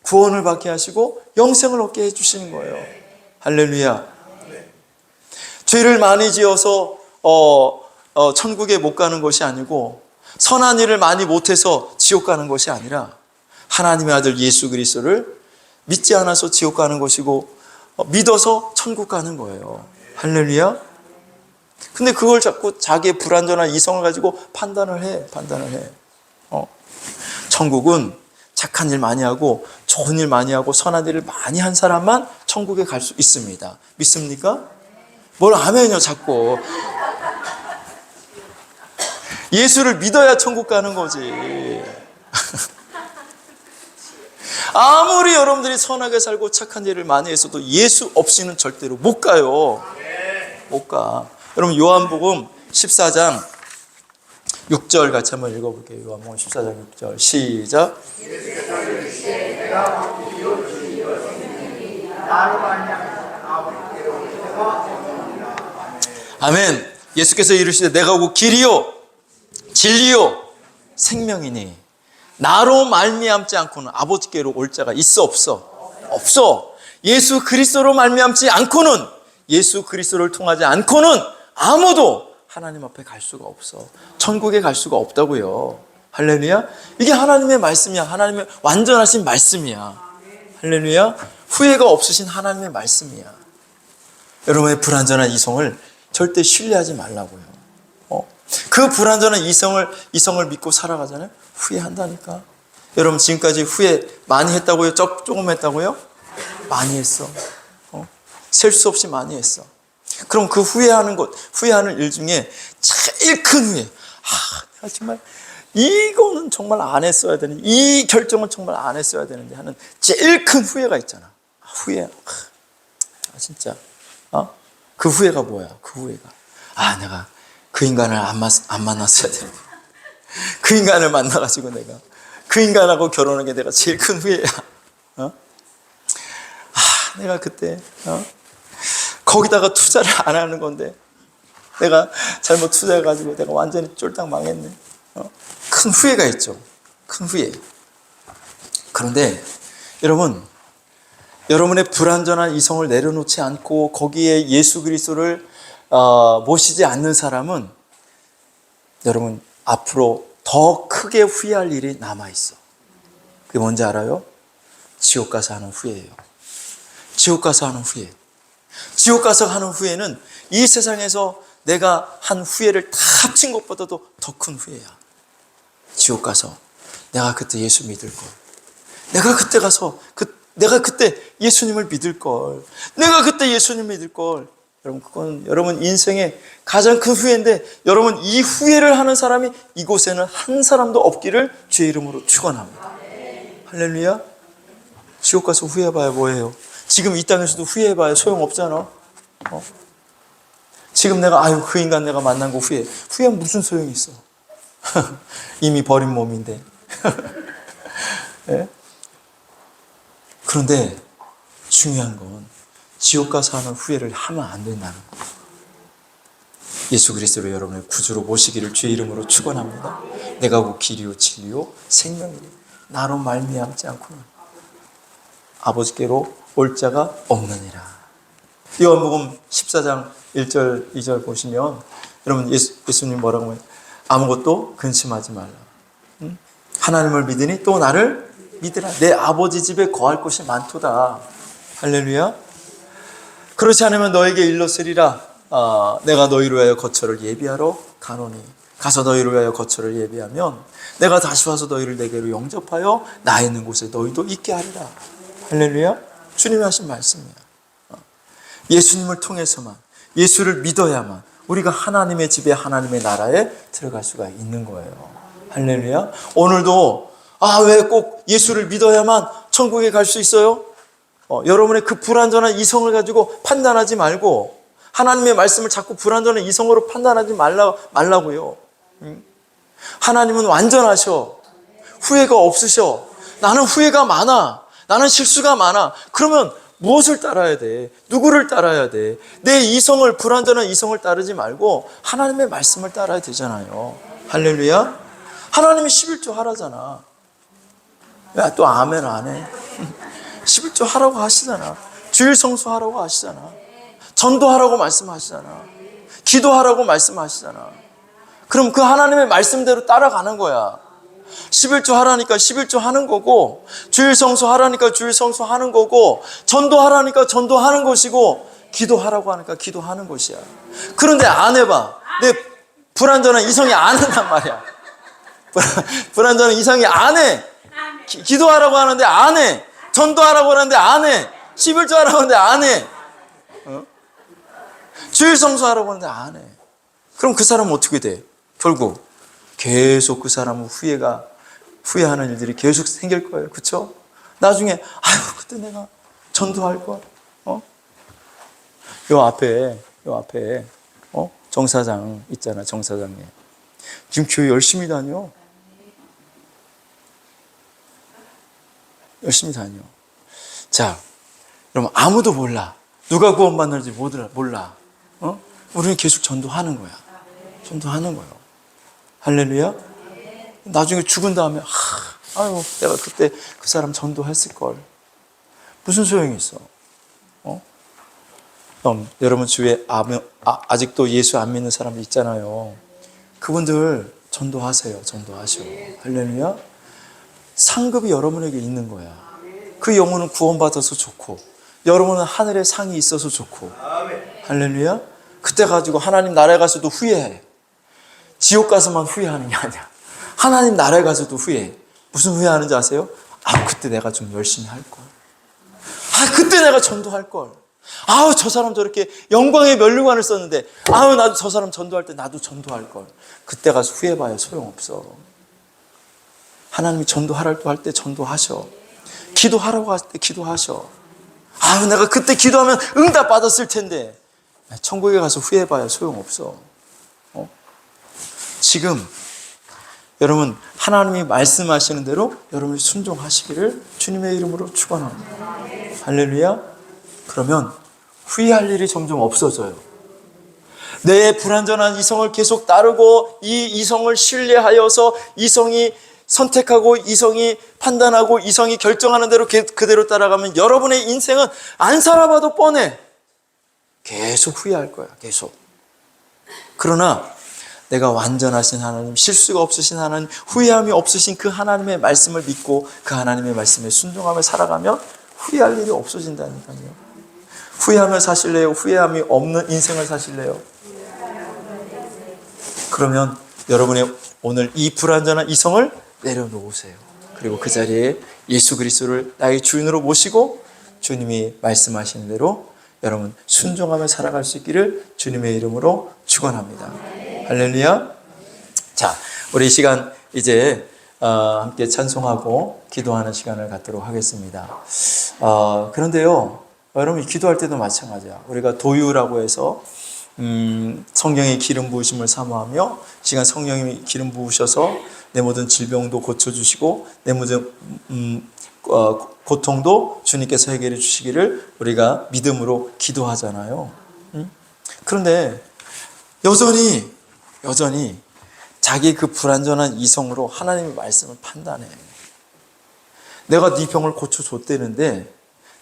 구원을 받게 하시고 영생을 얻게 해주시는 거예요. 할렐루야. 죄를 많이 지어서 천국에 못 가는 것이 아니고 선한 일을 많이 못해서 지옥 가는 것이 아니라 하나님의 아들 예수 그리스도를 믿지 않아서 지옥 가는 것이고 믿어서 천국 가는 거예요. 할렐루야. 근데 그걸 자꾸 자기의 불완전한 이성을 가지고 판단을 해. 천국은 착한 일 많이 하고 좋은 일 많이 하고 선한 일을 많이 한 사람만 천국에 갈 수 있습니다. 믿습니까? 뭘 아멘요 자꾸. 예수를 믿어야 천국 가는 거지. 아무리 여러분들이 선하게 살고 착한 일을 많이 했어도 예수 없이는 절대로 못 가요. 못 가. 여러분 요한복음 14장 6절 같이 한번 읽어볼게요. 요한복음 14장 6절 시작. 아멘. 예수께서 이르시되 내가 오고 길이요 진리요 생명이니 나로 말미암지 않고는 아버지께로 올 자가 있어 없어? 없어. 예수 그리스도로 말미암지 않고는, 예수 그리스도를 통하지 않고는 아무도 하나님 앞에 갈 수가 없어. 천국에 갈 수가 없다고요. 할렐루야. 이게 하나님의 말씀이야. 하나님의 완전하신 말씀이야. 할렐루야. 후회가 없으신 하나님의 말씀이야. 여러분의 불완전한 이성을 절대 신뢰하지 말라고요. 그 불완전한 이성을 믿고 살아가잖아요. 후회한다니까. 여러분 지금까지 후회 많이 했다고요? 조금 했다고요? 많이 했어. 셀 수 없이 많이 했어. 그럼 그 후회하는 일 중에 제일 큰 후회. 내가 정말 이거는 정말 안 했어야 되는데, 이 결정은 정말 안 했어야 되는데 하는 제일 큰 후회가 있잖아. 후회. 진짜. 그 후회가 뭐야? 그 후회가. 내가 그 인간을 안 만났어야 되는데. 그 인간을 만나가지고 내가 그 인간하고 결혼한 게 내가 제일 큰 후회야. 내가 그때 거기다가 투자를 안 하는 건데 내가 잘못 투자해가지고 내가 완전히 쫄딱 망했네. 큰 후회가 있죠. 큰 후회. 그런데 여러분, 여러분의 불완전한 이성을 내려놓지 않고 거기에 예수 그리스도를 모시지 않는 사람은 여러분 앞으로 더 크게 후회할 일이 남아있어. 그게 뭔지 알아요? 지옥 가서 하는 후회예요. 지옥 가서 하는 후회. 지옥 가서 하는 후회는 이 세상에서 내가 한 후회를 다 합친 것보다도 더 큰 후회야. 지옥 가서 내가 그때 예수 믿을 걸. 내가 그때 가서 내가 그때 예수님을 믿을 걸. 내가 그때 예수님 믿을 걸. 여러분, 그건 여러분 인생의 가장 큰 후회인데, 여러분 이 후회를 하는 사람이 이곳에는 한 사람도 없기를 주의 이름으로 축원합니다. 할렐루야. 지옥 가서 후회해봐야 뭐예요? 지금 이 땅에서도 후회해봐야 소용없잖아. 지금 내가 그 인간 내가 만난 거 후회하면 무슨 소용이 있어? 이미 버린 몸인데. 네? 그런데 중요한 건 지옥 가서 하는 후회를 하면 안 된다는 거예요. 예수 그리스도로 여러분의 구주로 모시기를 주의 이름으로 축원합니다. 내가 곧 길이요 진리요 생명이니 나로 말미암지 않고는 아버지께로 올 자가 없느니라. 요한복음 14장 1절 2절 보시면 여러분 예수님 뭐라고 하면 아무것도 근심하지 말라. 하나님을 믿으니 또 나를 믿으라. 내 아버지 집에 거할 곳이 많도다. 할렐루야. 그렇지 않으면 너에게 일렀으리라. 내가 너희를 위하여 거처를 예비하러 가노니 가서 너희를 위하여 거처를 예비하면 내가 다시 와서 너희를 내게로 영접하여 나 있는 곳에 너희도 있게 하리라. 할렐루야. 주님이 하신 말씀이야. 예수님을 통해서만, 예수를 믿어야만 우리가 하나님의 집에, 하나님의 나라에 들어갈 수가 있는 거예요. 할렐루야. 오늘도 왜 꼭 예수를 믿어야만 천국에 갈 수 있어요? 여러분의 그 불완전한 이성을 가지고 판단하지 말고 하나님의 말씀을 자꾸 불완전한 이성으로 판단하지 말라고요. 하나님은 완전하셔. 후회가 없으셔. 나는 후회가 많아. 나는 실수가 많아. 그러면 무엇을 따라야 돼? 누구를 따라야 돼? 내 이성을, 불완전한 이성을 따르지 말고 하나님의 말씀을 따라야 되잖아요. 할렐루야. 하나님이 11조 하라잖아. 야, 또 아멘 안 해? 11조 하라고 하시잖아. 주일 성수하라고 하시잖아. 전도하라고 말씀하시잖아. 기도하라고 말씀하시잖아. 그럼 그 하나님의 말씀대로 따라가는 거야. 11조 하라니까 11조 하는 거고, 주일 성수 하라니까 주일 성수 하는 거고, 전도하라니까 전도하는 것이고, 기도하라고 하니까 기도하는 것이야. 그런데 안 해봐. 내 불완전한 이성이 안 한단 말이야. 불완전한 이성이 안 해. 기도하라고 하는데 안 해. 전도하라고 하는데 안 해. 11조 하라고 하는데 안 해. 주일 성수하라고 하는데 안 해. 그럼 그 사람은 어떻게 돼? 결국 계속 그 사람은 후회하는 일들이 계속 생길 거예요. 그렇죠? 나중에 그때 내가 전도할 걸. 요 앞에 정사장 있잖아. 정사장님. 지금 교회 열심히 다녀. 열심히 다녀. 자, 여러분 아무도 몰라. 누가 구원받는지 몰라. 우리는 계속 전도하는 거야. 전도하는 거예요. 할렐루야. 나중에 죽은 다음에 내가 그때 그 사람 전도했을 걸. 무슨 소용이 있어? 여러분 주위에 아직도 예수 안 믿는 사람들 있잖아요. 그분들 전도하세요. 전도하셔. 할렐루야. 상급이 여러분에게 있는 거야. 그 영혼은 구원받아서 좋고, 여러분은 하늘에 상이 있어서 좋고. 할렐루야. 그때 가지고 하나님 나라에 가서도 후회해. 지옥 가서만 후회하는 게 아니야. 하나님 나라에 가서도 후회해. 무슨 후회하는지 아세요? 그때 내가 좀 열심히 할 걸. 그때 내가 전도할 걸. 저 사람 저렇게 영광의 면류관을 썼는데, 나도 저 사람 전도할 때 나도 전도할 걸. 그때 가서 후회해봐야 소용없어. 하나님이 전도하라고 할 때 전도하셔. 기도하라고 할 때 기도하셔. 내가 그때 기도하면 응답 받았을 텐데. 천국에 가서 후회해봐야 소용없어. 지금 여러분 하나님이 말씀하시는 대로 여러분이 순종하시기를 주님의 이름으로 축원합니다. 할렐루야. 그러면 후회할 일이 점점 없어져요. 내 불완전한 이성을 계속 따르고 이 이성을 신뢰하여서 이성이 선택하고 이성이 판단하고 이성이 결정하는 대로 그대로 따라가면 여러분의 인생은 안 살아봐도 뻔해. 계속 후회할 거야. 계속. 그러나 내가 완전하신 하나님, 실수가 없으신 하나님, 후회함이 없으신 그 하나님의 말씀을 믿고 그 하나님의 말씀에 순종하며 살아가면 후회할 일이 없어진다니까요. 후회하며 사실래요? 후회함이 없는 인생을 사실래요? 그러면 여러분의 오늘 이 불완전한 이성을 내려놓으세요. 그리고 그 자리에 예수 그리스도를 나의 주인으로 모시고 주님이 말씀하시는 대로 여러분 순종하며 살아갈 수 있기를 주님의 이름으로 축원합니다. 할렐루야. 자, 우리 이 시간 이제 함께 찬송하고 기도하는 시간을 갖도록 하겠습니다. 그런데요, 여러분 기도할 때도 마찬가지야. 우리가 도유라고 해서 성령의 기름 부으심을 사모하며 시간 성령이 기름 부으셔서 내 모든 질병도 고쳐주시고 내 모든 고통도 주님께서 해결해 주시기를 우리가 믿음으로 기도하잖아요. 그런데 여전히 자기 그 불완전한 이성으로 하나님의 말씀을 판단해. 내가 네 병을 고쳐줬다는데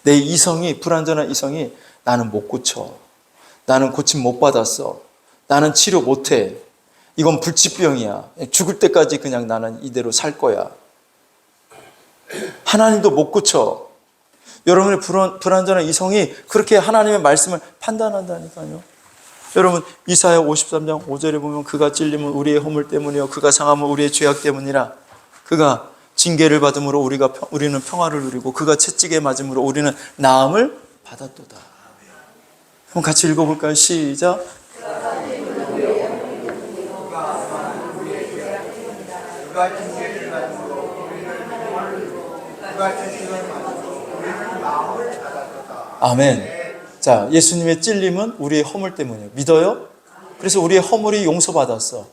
내 이성이, 불완전한 이성이 나는 못 고쳐. 나는 고침 못 받았어. 나는 치료 못해. 이건 불치병이야. 죽을 때까지 그냥 나는 이대로 살 거야. 하나님도 못 고쳐. 여러분의 불완전한 이성이 그렇게 하나님의 말씀을 판단한다니까요. 여러분 이사야 53장 5절에 보면 그가 찔림은 우리의 허물 때문이요 그가 상함은 우리의 죄악 때문이라. 그가 징계를 받음으로 우리는 평화를 누리고 그가 채찍에 맞음으로 우리는 나음을 받았도다. 그럼 같이 읽어볼까요? 시작. 아멘. 자, 예수님의 찔림은 우리의 허물 때문이에요. 믿어요? 그래서 우리의 허물이 용서받았어.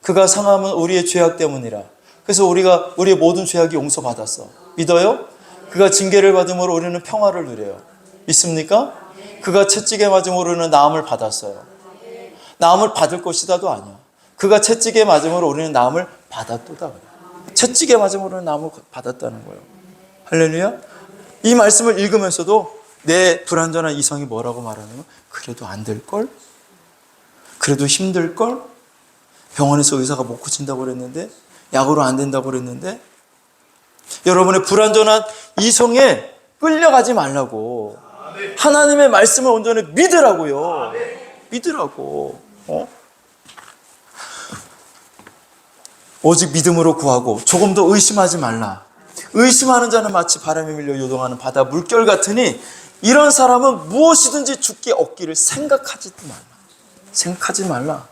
그가 상함은 우리의 죄악 때문이라. 그래서 우리의 모든 죄악이 용서받았어. 믿어요? 그가 징계를 받음으로 우리는 평화를 누려요. 믿습니까? 그가 채찍에 맞음으로 우리는 나음을 받았어요. 나음을 받을 것이다도 아니야. 그가 채찍에 맞음으로 우리는 나음을 받았도다. 채찍에 맞음으로 우리는 나음을 받았다는 거예요. 할렐루야. 이 말씀을 읽으면서도 내 불완전한 이성이 뭐라고 말하냐면 그래도 안 될걸? 그래도 힘들걸? 병원에서 의사가 못 고친다고 그랬는데 약으로 안 된다고 그랬는데 여러분의 불완전한 이성에 끌려가지 말라고. 하나님의 말씀을 온전히 믿으라고요. 믿으라고. 오직 믿음으로 구하고 조금 더 의심하지 말라. 의심하는 자는 마치 바람에 밀려 요동하는 바다 물결 같으니 이런 사람은 무엇이든지 죽기 얻기를 생각하지 말라. 생각하지 말라.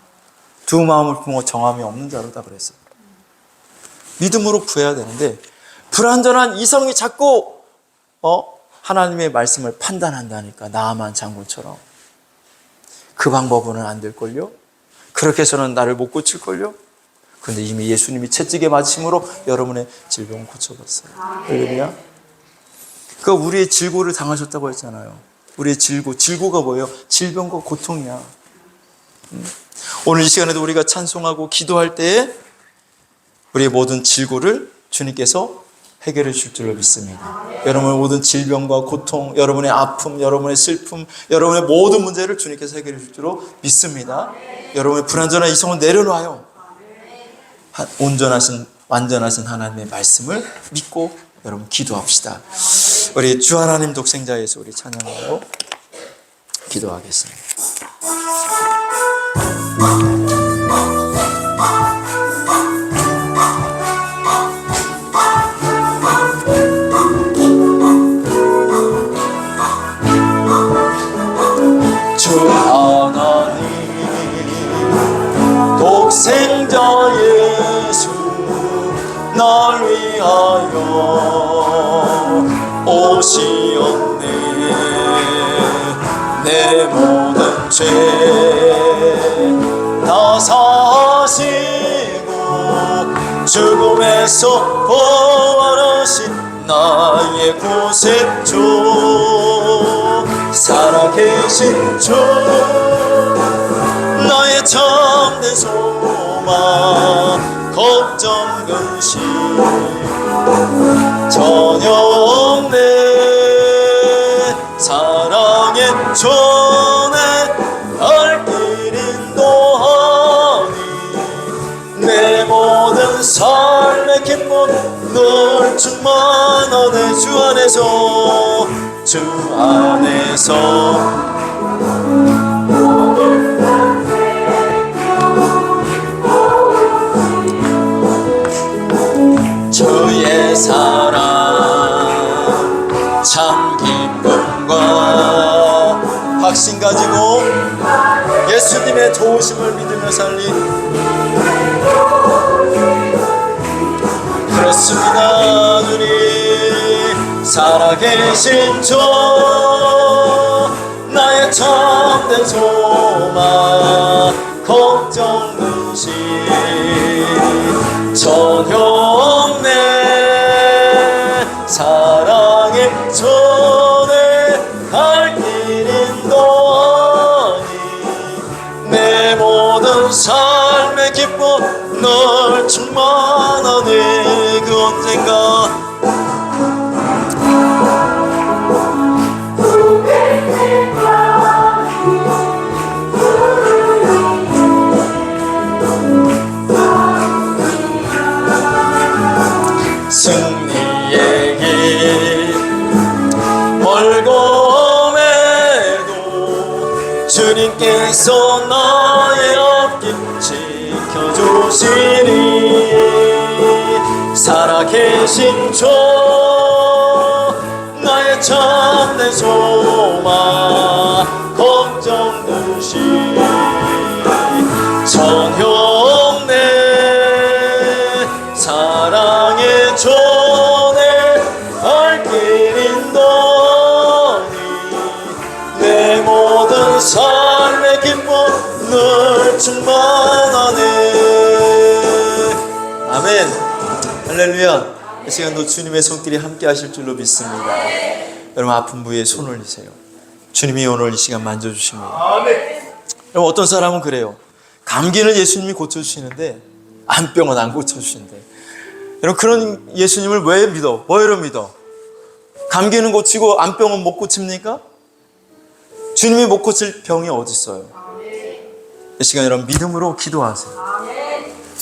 두 마음을 품어 정함이 없는 자로다 그랬어요. 믿음으로 구해야 되는데 불완전한 이성이 자꾸 하나님의 말씀을 판단한다니까. 나아만 장군처럼. 그 방법은 안 될걸요? 그렇게 해서는 나를 못 고칠걸요? 그런데 이미 예수님이 채찍에 맞으심으로 여러분의 질병을 고쳐봤어요. 할렐루야. 그 우리의 질고를 당하셨다고 했잖아요. 우리의 질고가 뭐예요? 질병과 고통이야. 오늘 이 시간에도 우리가 찬송하고 기도할 때에 우리의 모든 질고를 주님께서 해결해 줄 줄로 믿습니다. 여러분의 모든 질병과 고통, 여러분의 아픔, 여러분의 슬픔, 여러분의 모든 문제를 주님께서 해결해 줄 줄로 믿습니다. 여러분의 불완전한 이성을 내려놔요. 온전하신 완전하신 하나님의 말씀을 믿고 여러분 기도합시다. 우리 주 하나님 독생자에서 우리 찬양하고 기도하겠습니다. 주 하나님 독생자 예수 날 위하여 오시었네. 내 모든 죄 다 사시고 죽음에서 부활하신 나의 구세주 살아계신 주 나의 참된 소망 걱정 근심 전혀 없네. 사랑의 전에 갈 길 인도하니 내 모든 삶의 기쁨 늘 충만하네. 주 안에서 주 안에서 주의 사랑 참 기쁨과 확신 가지고 예수님의 도우심을 믿으며 살리. 그렇습니다. 주님 살아계신 주 나의 참된 소망 걱정 근심 전혀 없네. 사랑의 전에 갈 길 인도하니 내 모든 삶의 기쁨 널 충만하네. 그 언젠가 승리의 길 멀고매도 주님께서 나의 앞길 지켜주시니 살아계신 주 나의 참된 소망 걱정 근심 전혀 없네. 사랑의 전에 갈 길 인도하니 내 모든 삶의 기쁨 늘 충만하네. 아멘. 할렐루야. 이 시간도 주님의 손길이 함께 하실 줄로 믿습니다. 여러분 아픈 부위에 손 올리세요. 주님이 오늘 이 시간 만져주십니다. 여러분 어떤 사람은 그래요. 감기는 예수님이 고쳐주시는데 암병은 안 고쳐주신대. 여러분 그런 예수님을 왜 믿어? 뭐로 믿어? 감기는 고치고 암병은 못 고칩니까? 주님이 못 고칠 병이 어디 있어요? 이 시간 여러분 믿음으로 기도하세요.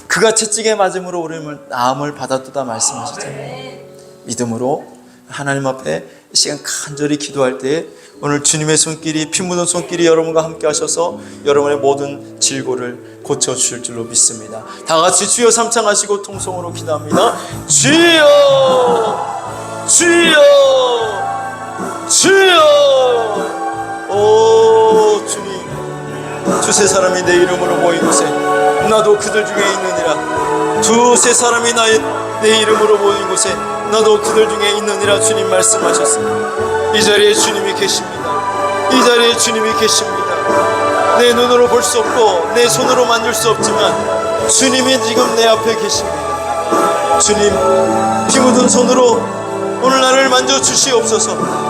그가 채찍에 맞음으로 우리를 나음을 받았도다 말씀하셨잖아요. 믿음으로 하나님 앞에 이 시간 간절히 기도할 때 오늘 주님의 손길이 피 묻은 손길이 여러분과 함께 하셔서 여러분의 모든 질고를 고쳐주실 줄로 믿습니다. 다 같이 주여 삼창하시고 통성으로 기도합니다. 주여 주여 주여. 오 주님, 두세 사람이 내 이름으로 모인 곳에 나도 그들 중에 있느니라. 두세 사람이 내 이름으로 모인 곳에 나도 그들 중에 있느니라. 주님 말씀하셨습니다. 이 자리에 주님이 계십니다. 이 자리에 주님이 계십니다. 내 눈으로 볼 수 없고 내 손으로 만질 수 없지만 주님이 지금 내 앞에 계십니다. 주님 피 묻은 손으로 오늘 나를 만져주시옵소서.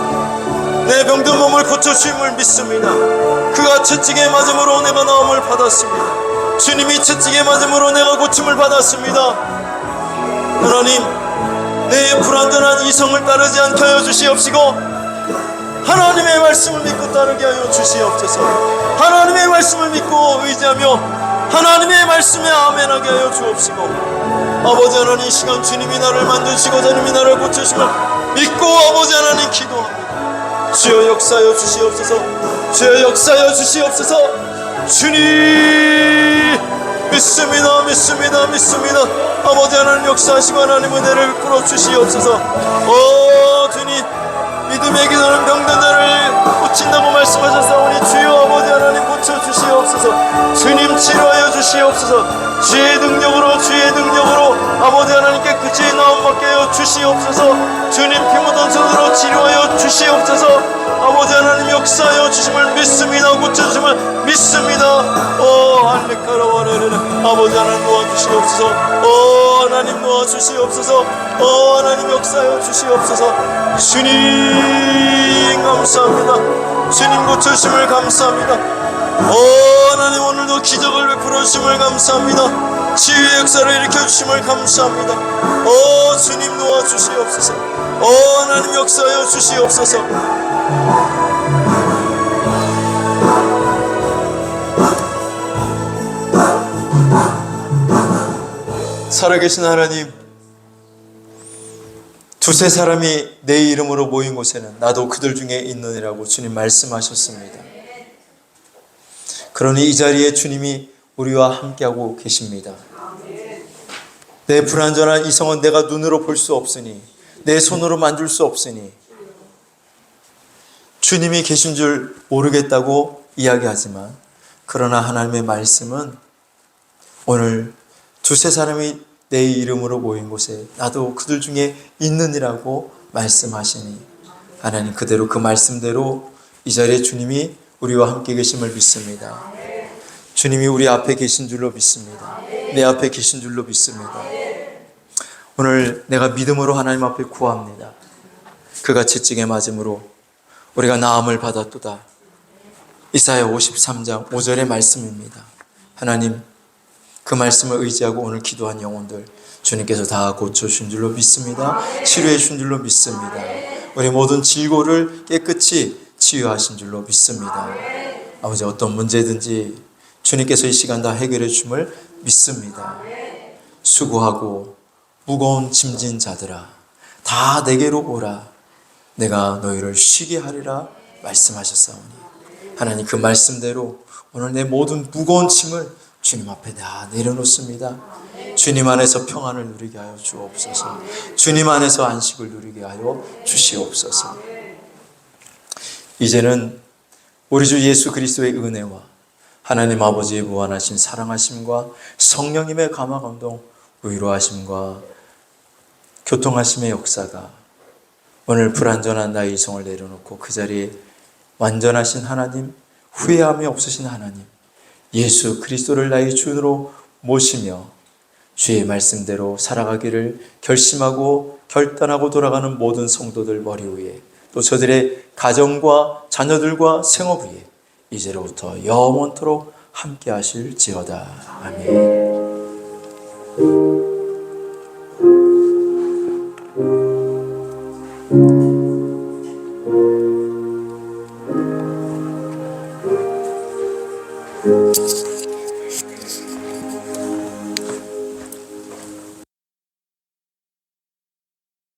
내 병든 몸을 고쳐주심을 믿습니다. 그가 채찍에 맞음으로 내가 나음을 받았습니다. 주님이 채찍에 맞음으로 내가 고침을 받았습니다. 하나님 내 불완전한 이성을 따르지 않게 하여 주시옵시고 하나님의 말씀을 믿고 따르게 하여 주시옵소서. 하나님의 말씀을 믿고 의지하며 하나님의 말씀에 아멘하게 하여 주옵시고 아버지 하나님 이 시간 주님이 나를 만드시고 주님이 나를 고쳐주심을 믿고 아버지 하나님 기도합니다. 주여 역사하여 주시옵소서. 주여 역사하여 주시옵소서. 주님 믿습니다. 믿습니다. 믿습니다. 아버지 하나님 역사하시고 하나님 은혜를 풀어 주시옵소서. 오 주님 믿음의 기도는 병든 자를 고친다고 말씀하셨사오니 주여 아버지 하나님 고쳐주시옵소서. 주님 치료하여 주시옵소서. 주의 능력으로 주의 능력으로 아버지 하나님께 그치의 나음 받게 하여 주시옵소서. 주님 피 묻은 손으로 치료하여 주시옵소서. 아버지 하나님 역사하여 주심을 믿습니다. 고쳐주심을 믿습니다. 오 할레카라와레레레 아버지 하나님 도와주시옵소서. 오 하나님 도와주시옵소서. 오 하나님 역사하여 주시옵소서. 주님 감사합니다. 주님 고쳐주심을 감사합니다. 하나님, 오늘도 기적을 베풀어 주심을 감사합니다. 치유의 역사를 일으켜 주심을 감사합니다. 주님 도와주시옵소서. 하나님 역사하여 주시옵소서. 살아계신 하나님, 두세 사람이 내 이름으로 모인 곳에는 나도 그들 중에 있느니라고 주님 말씀하셨습니다. 그러니 이 자리에 주님이 우리와 함께하고 계십니다. 내 불완전한 이성은 내가 눈으로 볼 수 없으니, 내 손으로 만질 수 없으니, 주님이 계신 줄 모르겠다고 이야기하지만, 그러나 하나님의 말씀은 오늘 두세 사람이 내 이름으로 모인 곳에 나도 그들 중에 있느니라고 말씀하시니, 하나님 그대로 그 말씀대로 이 자리에 주님이 우리와 함께 계심을 믿습니다. 주님이 우리 앞에 계신 줄로 믿습니다. 내 앞에 계신 줄로 믿습니다. 오늘 내가 믿음으로 하나님 앞에 구합니다. 그가 채찍에 맞음으로 우리가 나음을 받았도다. 이사야 53장 5절의 말씀입니다. 하나님, 그 말씀을 의지하고 오늘 기도한 영혼들 주님께서 다 고쳐주신 줄로 믿습니다. 치료해 주신 줄로 믿습니다. 우리 모든 질고를 깨끗이 치유하신 줄로 믿습니다. 아버지, 어떤 문제든지 주님께서 이 시간 다 해결해 주심을 믿습니다. 수고하고 무거운 짐진 자들아, 다 내게로 오라. 내가 너희를 쉬게 하리라 말씀하셨사오니, 하나님 그 말씀대로 오늘 내 모든 무거운 짐을 주님 앞에 다 내려놓습니다. 주님 안에서 평안을 누리게 하여 주옵소서. 주님 안에서 안식을 누리게 하여 주시옵소서. 이제는 우리 주 예수 그리스도의 은혜와 하나님 아버지의 무한하신 사랑하심과 성령님의 감화 감동 위로하심과 교통하심의 역사가 오늘 불완전한 나의 이성을 내려놓고 그 자리에 완전하신 하나님, 후회함이 없으신 하나님 예수 그리스도를 나의 주로 모시며 주의 말씀대로 살아가기를 결심하고 결단하고 돌아가는 모든 성도들 머리 위에, 또 저들의 가정과 자녀들과 생업 위에 이제로부터 영원토록 함께 하실지어다. 아멘.